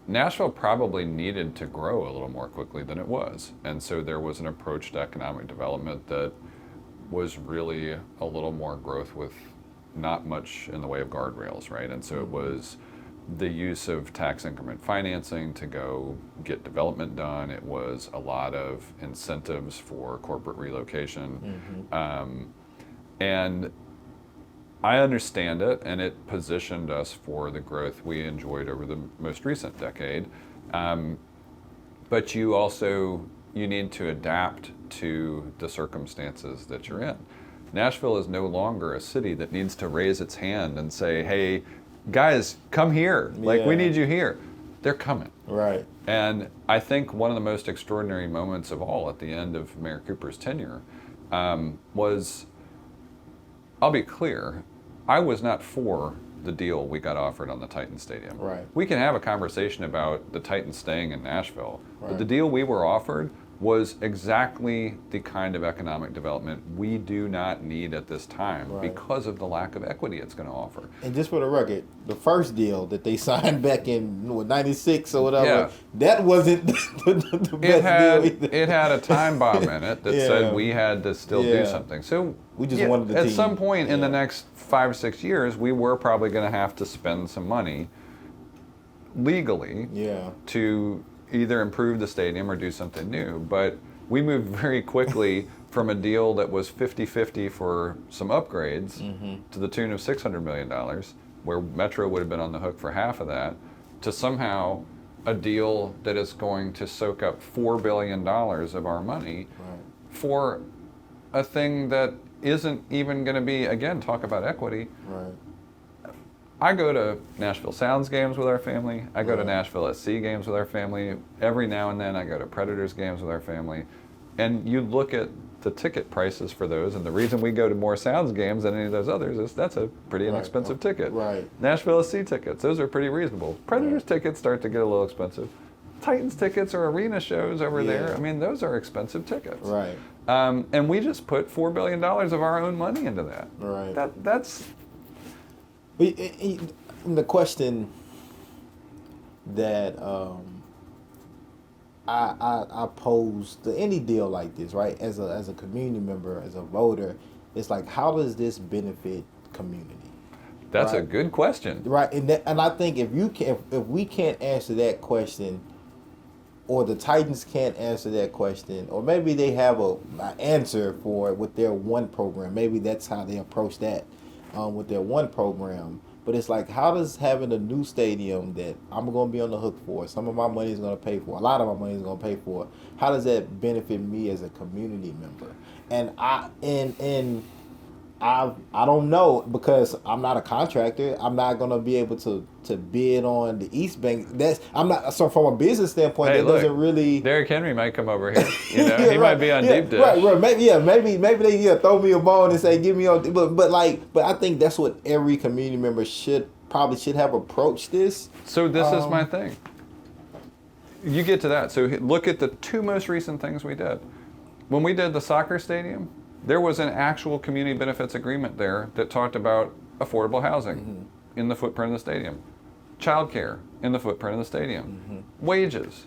Nashville probably needed to grow a little more quickly than it was. And so there was an approach to economic development that was really a little more growth with not much in the way of guardrails, right? And so it was the use of tax increment financing to go get development done. It was a lot of incentives for corporate relocation. And I understand it, and it positioned us for the growth we enjoyed over the most recent decade. But you need to adapt to the circumstances that you're in. Nashville is no longer a city that needs to raise its hand and say, hey, guys, come here. Like, we need you here. They're coming. Right. And I think one of the most extraordinary moments of all at the end of Mayor Cooper's tenure was, I'll be clear, I was not for the deal we got offered on the Titans Stadium. Right. We can have a conversation about the Titans staying in Nashville, Right. but the deal we were offered was exactly the kind of economic development we do not need at this time Right. because of the lack of equity it's going to offer. And just for the record, the first deal that they signed back in '96 or whatever, Yeah. that wasn't the best deal either. It had a time bomb in it that Yeah. said we had to still Yeah. do something. So We just wanted the at team. some point in the Yeah. next 5 or 6 years, we were probably going to have to spend some money legally Yeah. to either improve the stadium or do something new. But we moved very quickly from a deal that was 50-50 for some upgrades to the tune of $600 million, where Metro would have been on the hook for half of that, to somehow a deal that is going to soak up $4 billion of our money Right. for a thing that isn't even going to be, again, talk about equity. Right. I go to Nashville Sounds games with our family. I go to Right. Nashville SC games with our family. Every now and then I go to Predators games with our family. And you look at the ticket prices for those, and the reason we go to more Sounds games than any of those others is that's a pretty inexpensive ticket. Right. Nashville SC tickets, those are pretty reasonable. Predators tickets start to get a little expensive. Titans tickets or arena shows over there, I mean, those are expensive tickets. Right. And we just put $4 billion of our own money into that. Right. That's The question that I pose to any deal like this, right? As a community member, as a voter, it's like, how does this benefit community? That's a Right. good question. Right, and I think if we can't answer that question, or the Titans can't answer that question, or maybe they have an answer for it with their one program. Maybe that's how they approach that with their one program. But it's like, how does having a new stadium that I'm going to be on the hook for, some of my money is going to pay for, a lot of my money is going to pay for, how does that benefit me as a community member? And I don't know, because I'm not a contractor. I'm not gonna be able to bid on the East Bank. So from a business standpoint, Hey, that look, doesn't really. Derrick Henry might come over here. You know, Yeah, he right. might be on Yeah, Deep Dish. Right. Maybe they throw me a bone and say give me on. But I think that's what every community member should have approached this. So this is my thing. You get to that. So look at the two most recent things we did. When we did the soccer stadium, there was an actual community benefits agreement there that talked about affordable housing in the footprint of the stadium, childcare in the footprint of the stadium, wages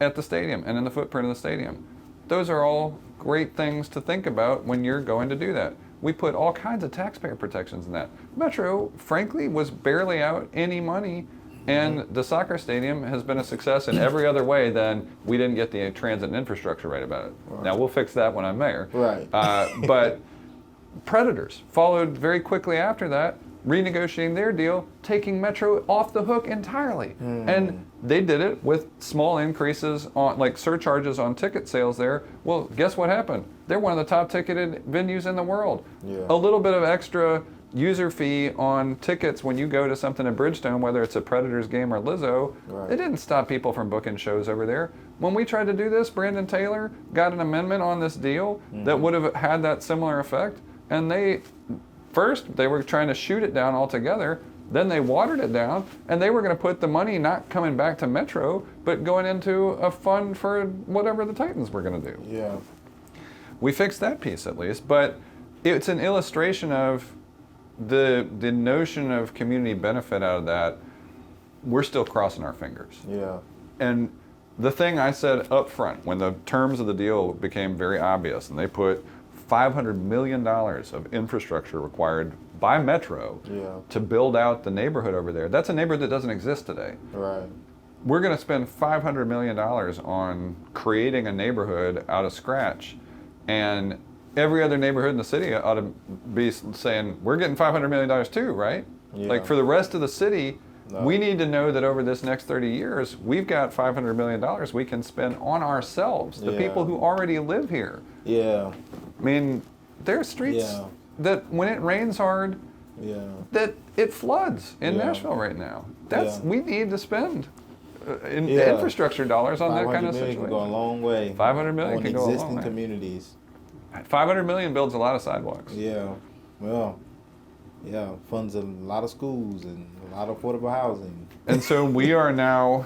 at the stadium and in the footprint of the stadium. Those are all great things to think about when you're going to do that. We put all kinds of taxpayer protections in that. Metro, frankly, was barely out any money And the soccer stadium has been a success in every other way than we didn't get the transit and infrastructure right about it. Right. Now, we'll fix that when I'm mayor. Right. But Predators followed very quickly after that, renegotiating their deal, taking Metro off the hook entirely. And they did it with small increases on, like surcharges on ticket sales there. Well, guess what happened? They're one of the top ticketed venues in the world. Yeah. A little bit of extra user fee on tickets when you go to something in Bridgestone, whether it's a Predators game or Lizzo, Right. it didn't stop people from booking shows over there. When we tried to do this, Brandon Taylor got an amendment on this deal that would have had that similar effect. And first they were trying to shoot it down altogether, then they watered it down, and they were going to put the money not coming back to Metro, but going into a fund for whatever the Titans were going to do. Yeah. We fixed that piece at least, but it's an illustration of the notion of community benefit out of that. We're still crossing our fingers. Yeah. And the thing I said up front, when the terms of the deal became very obvious, and they put $500 million of infrastructure required by Metro to build out the neighborhood over there. That's a neighborhood that doesn't exist today. Right. We're going to spend $500 million on creating a neighborhood out of scratch, and every other neighborhood in the city ought to be saying, we're getting $500 million too, right? Yeah. Like for the rest of the city, No. we need to know that over this next 30 years, we've got $500 million we can spend on ourselves, the Yeah. people who already live here. Yeah. I mean, there are streets Yeah. that when it rains hard, Yeah. that it floods in Yeah. Nashville right now. Yeah. We need to spend Yeah. infrastructure dollars on that kind of 500 million situation. can go a long way. 500 million on can go a long existing way. communities. 500 million builds a lot of sidewalks. Yeah. Well. Yeah. Funds a lot of schools and a lot of affordable housing. And so we are now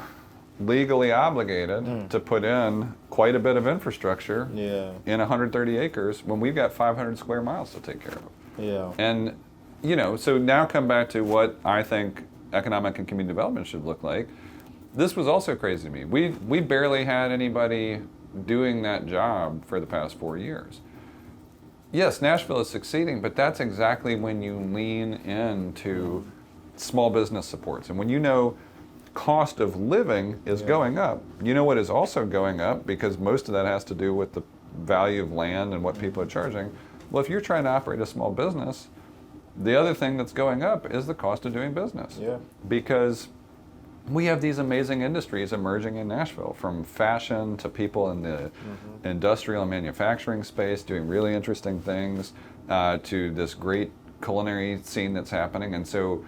legally obligated to put in quite a bit of infrastructure Yeah. in 130 acres when we've got 500 square miles to take care of. Yeah. And, so now come back to what I think economic and community development should look like. This was also crazy to me. We barely had anybody doing that job for the past 4 years. Yes, Nashville is succeeding, but that's exactly when you lean into small business supports. And when you know cost of living is going up, you know what is also going up, because most of that has to do with the value of land and what people are charging. Well, if you're trying to operate a small business, the other thing that's going up is the cost of doing business. Yeah. Because we have these amazing industries emerging in Nashville, from fashion to people in the industrial and manufacturing space doing really interesting things, to this great culinary scene that's happening. And so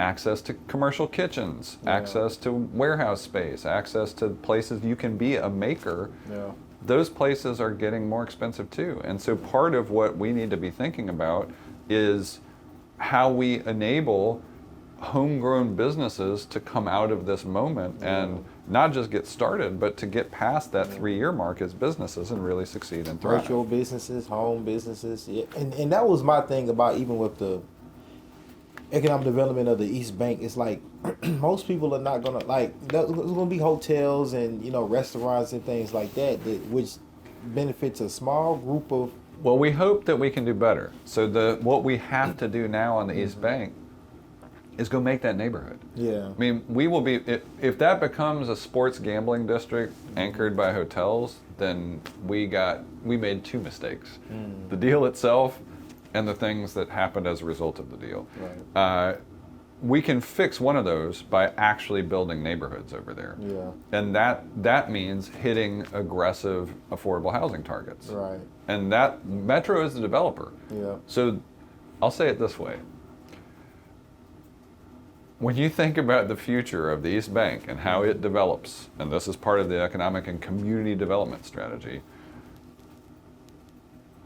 access to commercial kitchens, access to warehouse space, access to places you can be a maker, those places are getting more expensive too. And so part of what we need to be thinking about is how we enable homegrown businesses to come out of this moment and not just get started, but to get past that 3-year mark as businesses and really succeed and thrive. Virtual businesses, home businesses. Yeah. And that was my thing about even with the economic development of the East Bank. It's like most people are not gonna there's gonna be hotels and restaurants and things like that which benefits a small group of. Well, we hope that we can do better. So what we have to do now on the East Bank is go make that neighborhood. Yeah. I mean, we will be, if that becomes a sports gambling district anchored by hotels, then we made 2 mistakes. The deal itself and the things that happened as a result of the deal. Right. We can fix one of those by actually building neighborhoods over there. Yeah. And that means hitting aggressive affordable housing targets. Right. And that Metro is the developer. Yeah. So I'll say it this way. When you think about the future of the East Bank and how it develops, and this is part of the economic and community development strategy,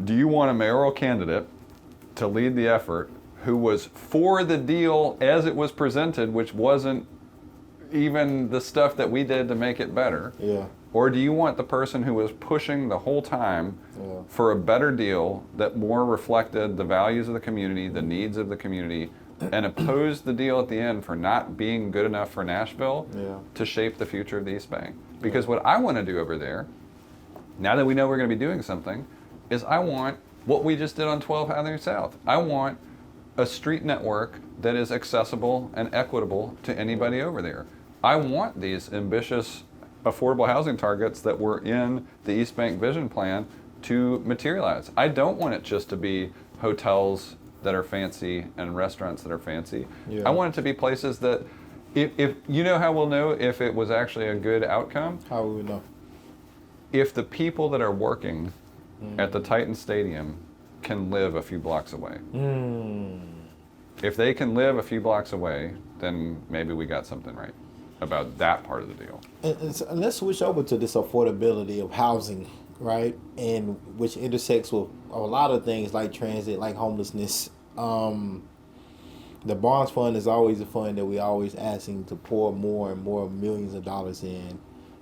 do you want a mayoral candidate to lead the effort who was for the deal as it was presented, which wasn't even the stuff that we did to make it better? Yeah. Or do you want the person who was pushing the whole time for a better deal that more reflected the values of the community, the needs of the community, and opposed the deal at the end for not being good enough for Nashville to shape the future of the East Bank? Because what I want to do over there, now that we know we're going to be doing something, is I want what we just did on 12th Avenue South. I want a street network that is accessible and equitable to anybody over there. I want these ambitious affordable housing targets that were in the East Bank Vision Plan to materialize. I don't want it just to be hotels that are fancy and restaurants that are fancy. Yeah. I want it to be places that, if you know how we'll know if it was actually a good outcome? How will we know? If the people that are working at the Titan Stadium can live a few blocks away. If they can live a few blocks away, then maybe we got something right about that part of the deal. And let's switch over to this affordability of housing, right? And which intersects with a lot of things like transit, like homelessness. The bonds fund is always a fund that we always asking to pour more and more millions of dollars in.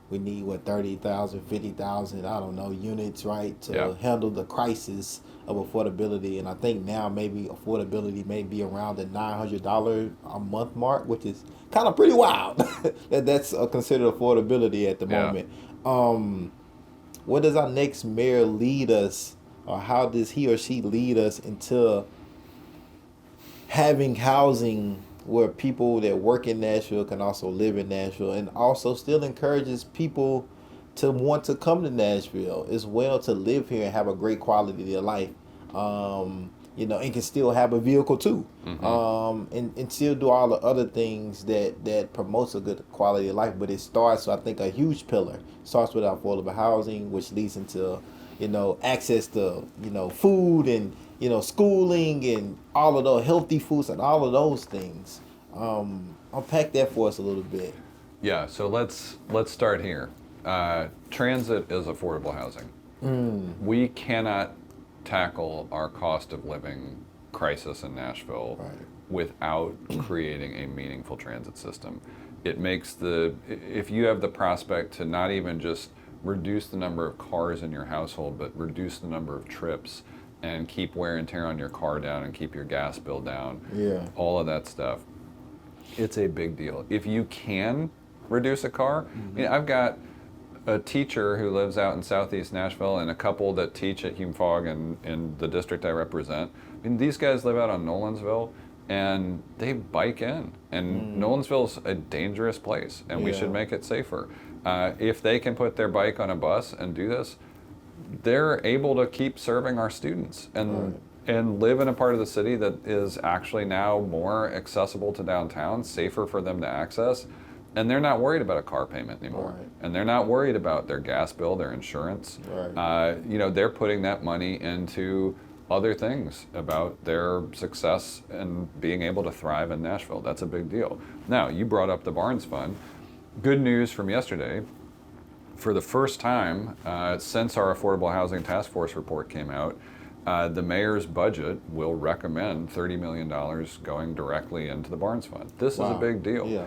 We need 30,000, 50,000, I don't know, units, right, to handle the crisis of affordability. And I think now maybe affordability may be around the $900 a month mark, which is kind of pretty wild. That's considered affordability at the moment. Where does our next mayor lead us, or how does he or she lead us into having housing where people that work in Nashville can also live in Nashville, and also still encourages people to want to come to Nashville as well, to live here and have a great quality of life, and can still have a vehicle too, and still do all the other things that promotes a good quality of life. But it starts, I think, a huge pillar starts with affordable housing, which leads into, access to, food and, schooling and all of those healthy foods and all of those things. Unpack that for us a little bit. Yeah, so let's start here. Transit is affordable housing. We cannot tackle our cost of living crisis in Nashville without creating a meaningful transit system. It makes if you have the prospect to not even just reduce the number of cars in your household, but reduce the number of trips and keep wear and tear on your car down and keep your gas bill down, all of that stuff, it's a big deal. If you can reduce a car, I've got a teacher who lives out in southeast Nashville and a couple that teach at Hume Fogg in the district I represent. These guys live out on Nolensville and they bike in. And Nolensville's a dangerous place and we should make it safer. If they can put their bike on a bus and do this, they're able to keep serving our students and live in a part of the city that is actually now more accessible to downtown, safer for them to access. And they're not worried about a car payment anymore. And they're not worried about their gas bill, their insurance. They're putting that money into other things about their success and being able to thrive in Nashville. That's a big deal. Now, you brought up the Barnes Fund. Good news from yesterday. For the first time since our Affordable Housing Task Force report came out, the mayor's budget will recommend $30 million going directly into the Barnes Fund. This is a big deal.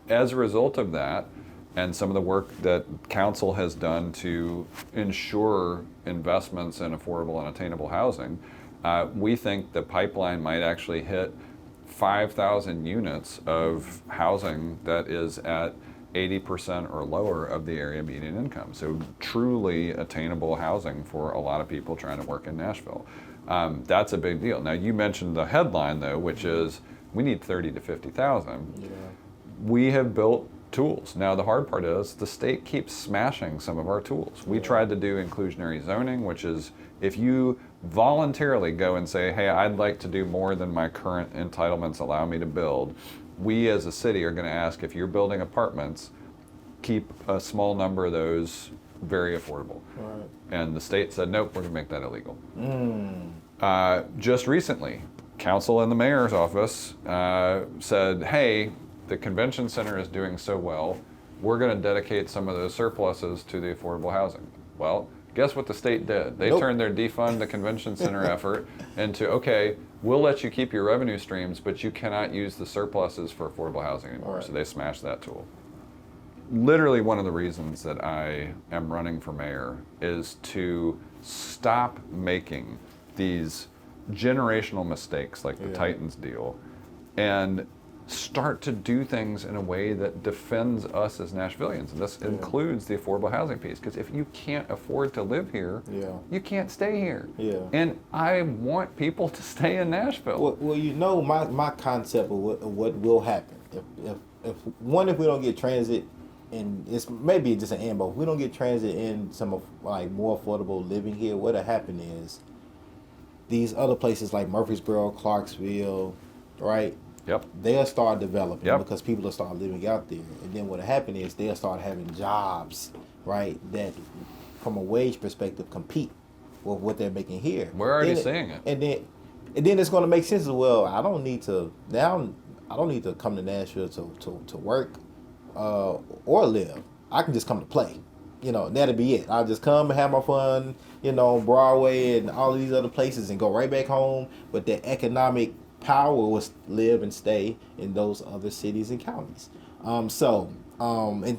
As a result of that, and some of the work that council has done to ensure investments in affordable and attainable housing, we think the pipeline might actually hit 5,000 units of housing that is at 80% or lower of the area median income. So truly attainable housing for a lot of people trying to work in Nashville. That's a big deal. Now you mentioned the headline though, which is we need 30 to 50,000. We have built tools. Now the hard part is the state keeps smashing some of our tools. We tried to do inclusionary zoning, which is if you voluntarily go and say, hey, I'd like to do more than my current entitlements allow me to build, we as a city are going to ask if you're building apartments, keep a small number of those very affordable. And the state said, nope, we're going to make that illegal. Just recently, council and the mayor's office said, hey, the convention center is doing so well, we're going to dedicate some of those surpluses to the affordable housing. Well, guess what the state did? They turned their defund the convention center effort into, okay, we'll let you keep your revenue streams, but you cannot use the surpluses for affordable housing anymore. So they smashed that tool. Literally one of the reasons that I am running for mayor is to stop making these generational mistakes like the Titans deal and start to do things in a way that defends us as Nashvillians. And this includes the affordable housing piece. Because if you can't afford to live here, you can't stay here. Yeah. And I want people to stay in Nashville. Well, you know, my concept of what will happen if we don't get transit, and it's maybe just an and, but if we don't get transit in some like more affordable living here, what'll happen is these other places like Murfreesboro, Clarksville, right? Yep. They'll start developing because people will start living out there. And then what'll happen is they'll start having jobs, right, that from a wage perspective compete with what they're making here. We're already seeing it. And then it's gonna make sense as well. I don't need to come to Nashville to work or live. I can just come to play. You know, that'll be it. I'll just come and have my fun, you know, Broadway and all of these other places and go right back home. But the economic power was live and stay in those other cities and counties. And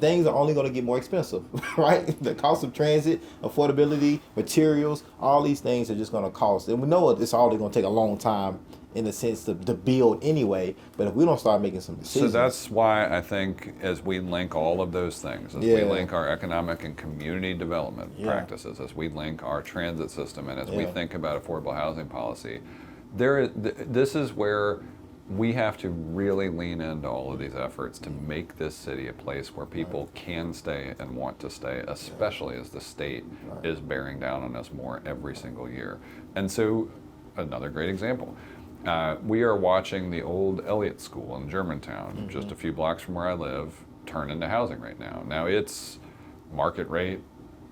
things are only going to get more expensive, right? The cost of transit, affordability, materials, all these things are just going to cost. And we know it's already going to take a long time in a sense to build anyway. But if we don't start making some decisions. So that's why I think as we link all of those things, as we link our economic and community development practices, as we link our transit system, and as we think about affordable housing policy, this is where we have to really lean into all of these efforts to make this city a place where people can stay and want to stay, especially as the state is bearing down on us more every single year. And so, another great example, we are watching the old Elliott School in Germantown, just a few blocks from where I live, turn into housing right now. Now it's market rate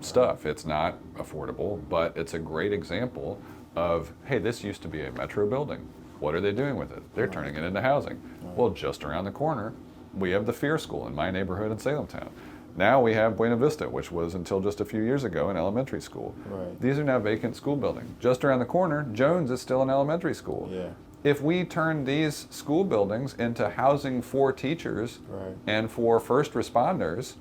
stuff. It's not affordable, but it's a great example of, hey, this used to be a Metro building. What are they doing with it? They're turning it into housing. Well, just around the corner, we have the Fear School in my neighborhood in Salemtown. Now we have Buena Vista, which was until just a few years ago an elementary school. Right. These are now vacant school buildings. Just around the corner, Jones is still an elementary school. Yeah. If we turn these school buildings into housing for teachers and for first responders,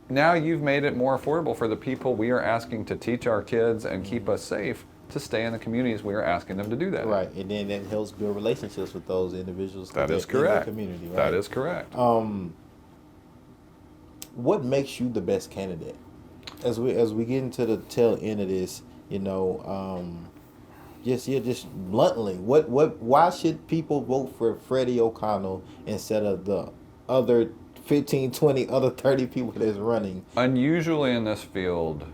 now you've made it more affordable for the people we are asking to teach our kids and keep us safe to stay in the communities we are asking them to do that. Right, and then that helps build relationships with those individuals. That is correct. In the community, right? That is correct. What makes you the best candidate? As we get into the tail end of this, you know, just bluntly, why should people vote for Freddie O'Connell instead of the other 15, 20, other 30 people that's running? Unusually in this field,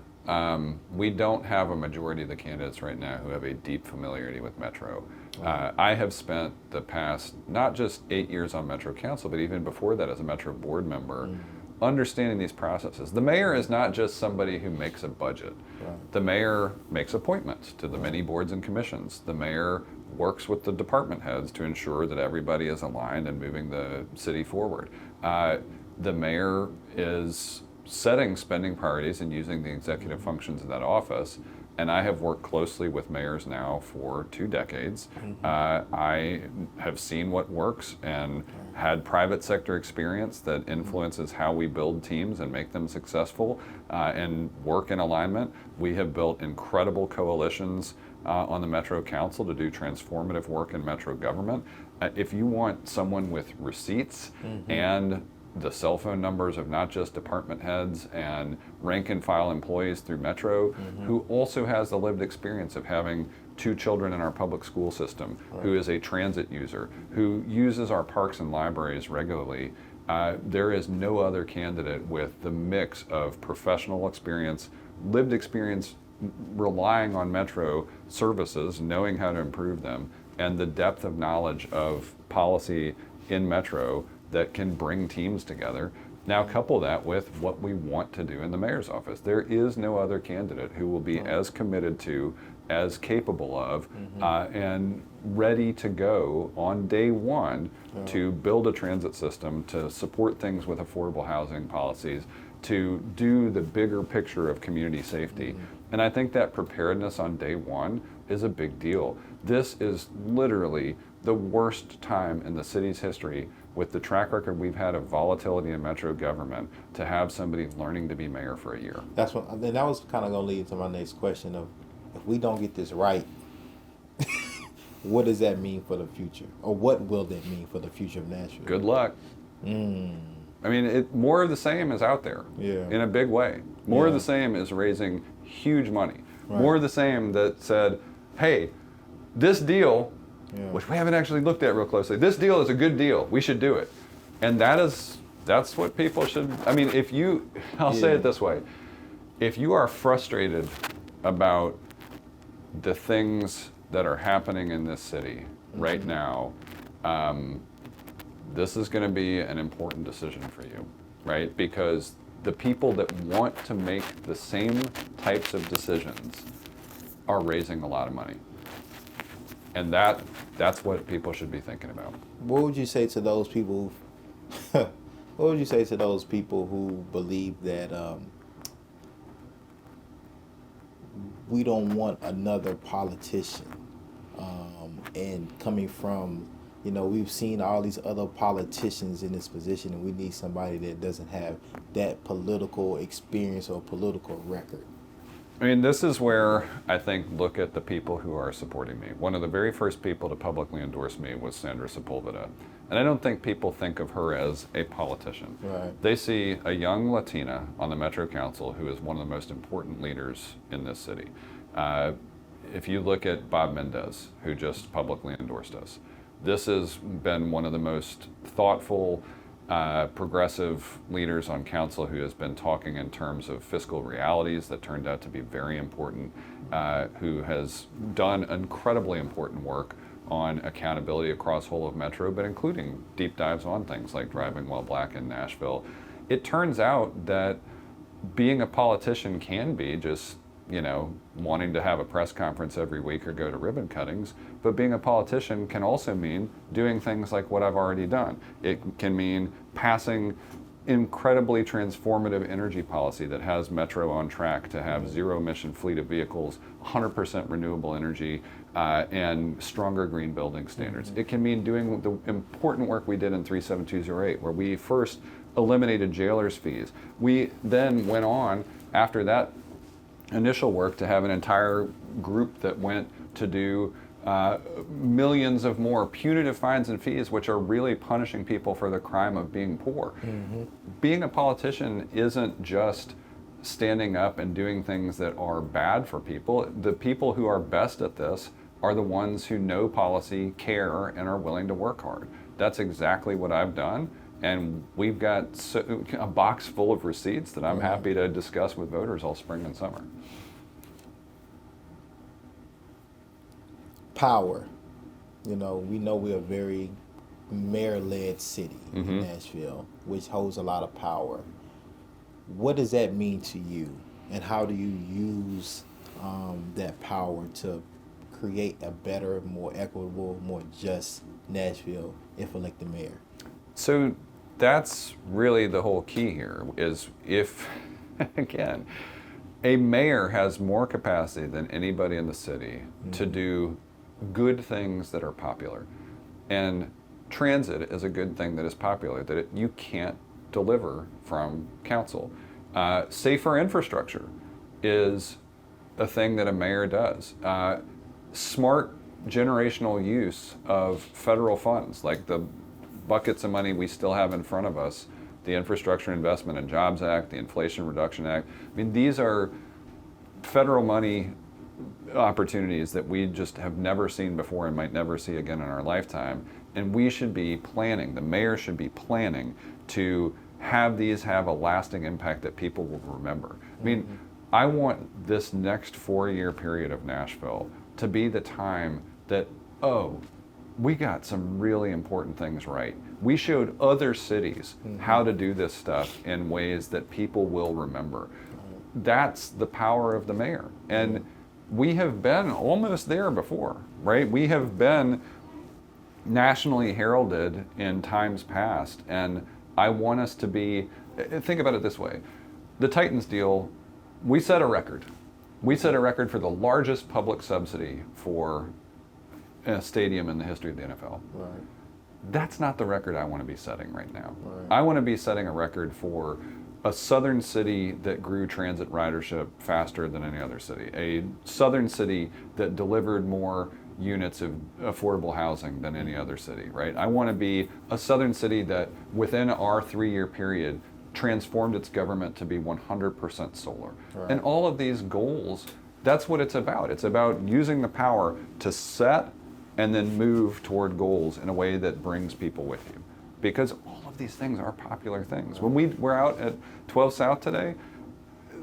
we don't have a majority of the candidates right now who have a deep familiarity with Metro. I have spent the past, not just 8 years on Metro Council, but even before that as a Metro board member, understanding these processes. The mayor is not just somebody who makes a budget. The mayor makes appointments to the many boards and commissions. The mayor works with the department heads to ensure that everybody is aligned and moving the city forward. The mayor is setting spending priorities and using the executive functions of that office. And I have worked closely with mayors now for 2 decades. I have seen what works and had private sector experience that influences how we build teams and make them successful and work in alignment. We have built incredible coalitions on the Metro Council to do transformative work in Metro government. If you want someone with receipts and the cell phone numbers of not just department heads and rank and file employees through Metro, who also has the lived experience of having 2 children in our public school system, who is a transit user, who uses our parks and libraries regularly. There is no other candidate with the mix of professional experience, lived experience, relying on Metro services, knowing how to improve them, and the depth of knowledge of policy in Metro that can bring teams together. Now couple that with what we want to do in the mayor's office. There is no other candidate who will be as committed to, as capable of, and ready to go on day one to build a transit system, to support things with affordable housing policies, to do the bigger picture of community safety. And I think that preparedness on day one is a big deal. This is literally the worst time in the city's history, with the track record we've had of volatility in Metro government, to have somebody learning to be mayor for a year. That's what, and that was kind of going to lead to my next question of, if we don't get this right, what does that mean for the future? Or what will that mean for the future of Nashville? Good luck. I mean, more of the same is out there in a big way. More of the same is raising huge money. Right. More of the same that said, hey, this deal, which we haven't actually looked at real closely, this deal is a good deal. We should do it. And that's what people should, I mean, I'll say it this way. If you are frustrated about the things that are happening in this city right now, this is going to be an important decision for you, right? Because the people that want to make the same types of decisions are raising a lot of money. And that's what people should be thinking about. What would you say to those people? What would you say to those people who believe that we don't want another politician? And coming from, we've seen all these other politicians in this position, and we need somebody that doesn't have that political experience or political record. I mean, this is where I think look at the people who are supporting me. One of the very first people to publicly endorse me was Sandra Sepulveda. And I don't think people think of her as a politician. Right. They see a young Latina on the Metro Council who is one of the most important leaders in this city. If you look at Bob Mendez, who just publicly endorsed us, this has been one of the most thoughtful, progressive leaders on council who has been talking in terms of fiscal realities that turned out to be very important, who has done incredibly important work on accountability across whole of Metro, but including deep dives on things like driving while black in Nashville. It turns out that being a politician can be just, wanting to have a press conference every week or go to ribbon cuttings, but being a politician can also mean doing things like what I've already done. It can mean passing incredibly transformative energy policy that has Metro on track to have zero-emission fleet of vehicles, 100% renewable energy, and stronger green building standards. It can mean doing the important work we did in 37208, where we first eliminated jailers' fees. We then went on, after that initial work, to have an entire group that went to do millions of more punitive fines and fees, which are really punishing people for the crime of being poor. Being a politician isn't just standing up and doing things that are bad for people. The people who are best at this are the ones who know policy, care, and are willing to work hard. That's exactly what I've done. And we've got a box full of receipts that I'm happy to discuss with voters all spring and summer. Power. We know we're a very mayor-led city in Nashville, which holds a lot of power. What does that mean to you? And how do you use that power to create a better, more equitable, more just Nashville if elected mayor? So that's really the whole key here, is if, again, a mayor has more capacity than anybody in the city to do good things that are popular. And transit is a good thing that is popular, that you can't deliver from council. Safer infrastructure is a thing that a mayor does. Smart generational use of federal funds, like the buckets of money we still have in front of us, the Infrastructure Investment and Jobs Act, the Inflation Reduction Act. I mean, these are federal money opportunities that we just have never seen before and might never see again in our lifetime. And we should be planning, the mayor should be planning to have these have a lasting impact that people will remember. I mean, I want this next 4-year period of Nashville to be the time that, we got some really important things right. We showed other cities how to do this stuff in ways that people will remember. That's the power of the mayor. And we have been almost there before, right? We have been nationally heralded in times past, and I want us to be, think about it this way. The Titans deal, we set a record. We set a record for the largest public subsidy for a stadium in the history of the NFL. Right. That's not the record I want to be setting right now. Right. I want to be setting a record for a southern city that grew transit ridership faster than any other city, a southern city that delivered more units of affordable housing than any other city, right? I want to be a southern city that within our 3-year period transformed its government to be 100% solar. Right. And all of these goals, that's what it's about. It's about using the power to set and then move toward goals in a way that brings people with you. Because all of these things are popular things. When we were out at 12 South today,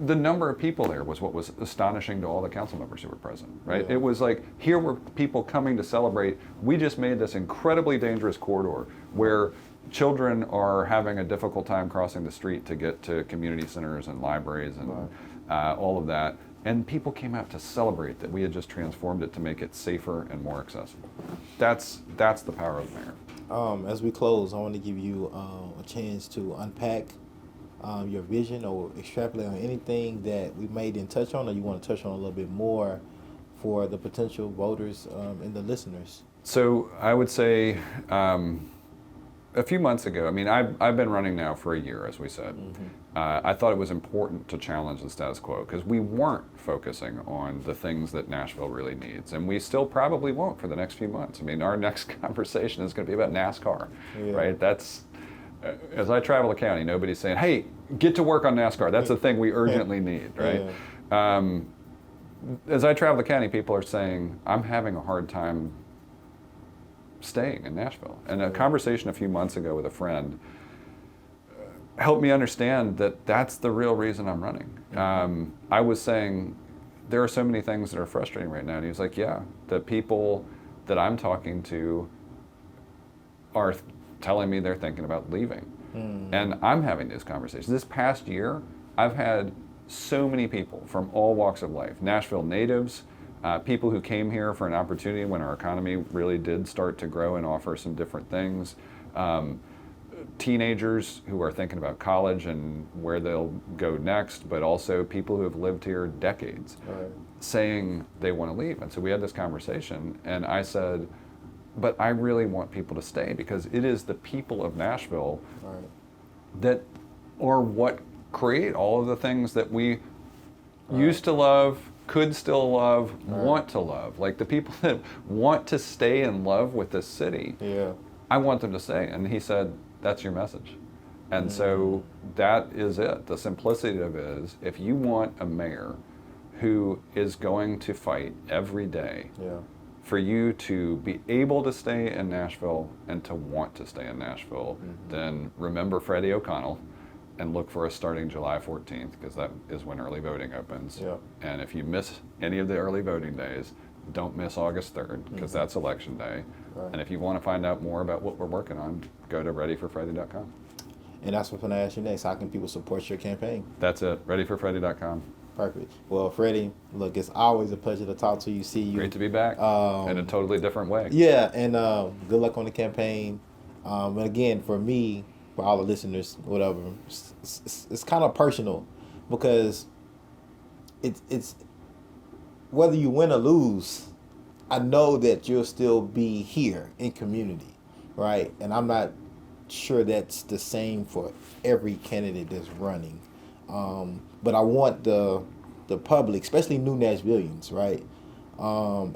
the number of people there was what was astonishing to all the council members who were present, right? Yeah. It was like, here were people coming to celebrate. We just made this incredibly dangerous corridor where children are having a difficult time crossing the street to get to community centers and libraries and all of that. And people came out to celebrate that we had just transformed it to make it safer and more accessible. That's the power of the mayor. As we close, I want to give you a chance to unpack your vision or extrapolate on anything that we may didn't touch on, or you want to touch on a little bit more for the potential voters and the listeners. So I would say a few months ago, I mean, I've been running now for a year, as we said. I thought it was important to challenge the status quo because we weren't focusing on the things that Nashville really needs, and we still probably won't for the next few months. I mean, our next conversation is going to be about NASCAR, right? That's, as I travel the county, nobody's saying, hey, get to work on NASCAR. That's a thing we urgently need, right? As I travel the county, people are saying, I'm having a hard time staying in Nashville. And a conversation a few months ago with a friend helped me understand that that's the real reason I'm running. I was saying, there are so many things that are frustrating right now. And he was like, yeah, the people that I'm talking to are telling me they're thinking about leaving. And I'm having these conversations. This past year, I've had so many people from all walks of life, Nashville natives, people who came here for an opportunity when our economy really did start to grow and offer some different things, teenagers who are thinking about college and where they'll go next, but also people who have lived here decades, saying they want to leave. And so we had this conversation, and I said, but I really want people to stay because it is the people of Nashville that are what create all of the things that we used to love, could still love, want to love. Like the people that want to stay in love with this city, I want them to stay. And he said, that's your message. And so that is it. The simplicity of it is, if you want a mayor who is going to fight every day for you to be able to stay in Nashville and to want to stay in Nashville, then remember Freddie O'Connell and look for us starting July 14th, because that is when early voting opens. And if you miss any of the early voting days, don't miss August 3rd, because that's election day. And if you want to find out more about what we're working on, go to readyforfreddie.com. And that's what I'm going to ask you next. How can people support your campaign? That's it, readyforfreddie.com. Perfect. Well, Freddie, look, it's always a pleasure to talk to you, see you. Great to be back in a totally different way. Yeah, and good luck on the campaign. And again, for me, for all the listeners, whatever, it's kind of personal because it's whether you win or lose, I know that you'll still be here in community, right? And I'm not sure that's the same for every candidate that's running. But I want the public, especially new Nashvillians, right?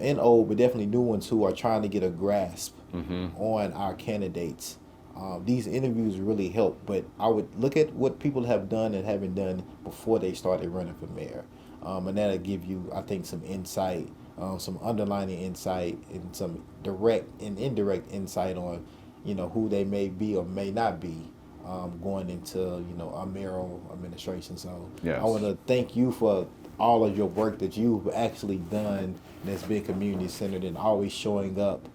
And old, but definitely new ones who are trying to get a grasp on our candidates. These interviews really help, but I would look at what people have done and haven't done before they started running for mayor. And that'll give you, I think, some insight, some underlining insight, and some direct and indirect insight on, who they may be or may not be going into, a mayoral administration. So I want to thank you for all of your work that you've actually done that's been community centered and always showing up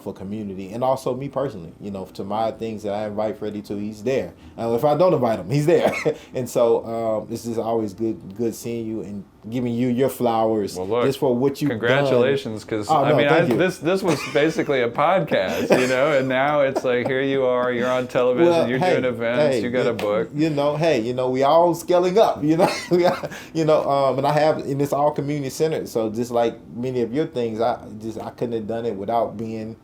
for community, and also me personally, to my things that I invite Freddie to, he's there. If I don't invite him, he's there. And so this is always good seeing you and giving you your flowers, well, look, just for what you've congratulations, because this was basically a podcast, and now it's like, here you are, you're on television, you're doing events, you got a book. We all scaling up, and and it's all community centered. So just like many of your things, I couldn't have done it without being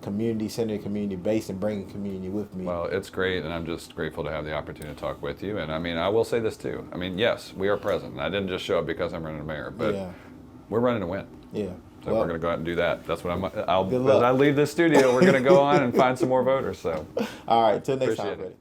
community centered, community based, and bringing community with me. Well, it's great, and I'm just grateful to have the opportunity to talk with you. And I will say this too. Yes, we are present. I didn't just show up because I'm running a mayor, but we're running to win. Yeah. So So Well, we're going to go out and do that. That's what Good as luck. I leave this studio, we're going to go on and find some more voters. So All right, till next time, appreciate it. Freddie.